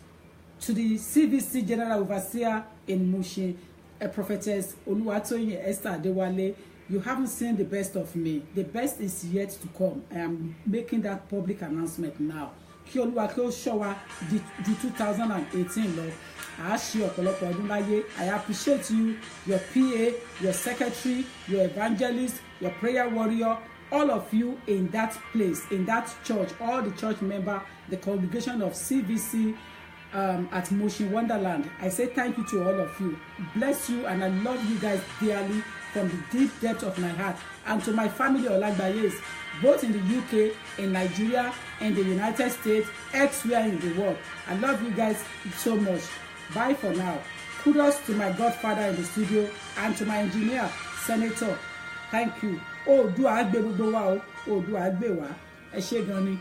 S4: To the CVC General Overseer in Mushin, a Prophetess Oluwatoyin Esther Adewale. You haven't seen the best of me. The best is yet to come. I am making that public announcement now. Kí Olúwa kí ó ṣọ́ wa di 2018 lọ. I appreciate you, your PA, your secretary, your evangelist, your prayer warrior, all of you in that place, in that church, all the church members, the congregation of CVC at Motion Wonderland. I say thank you to all of you. Bless you, and I love you guys dearly from the deep depth of my heart. And to my family Olagbayes, both in the UK, in Nigeria, in the United States, elsewhere in the world. I love you guys so much. Bye for now. Kudos to my godfather in the studio and to my engineer, Senator. Thank you. Oòduà á gbé gbogbo wa o. Oòduà á gbé wa. Ẹ ṣé gan ni.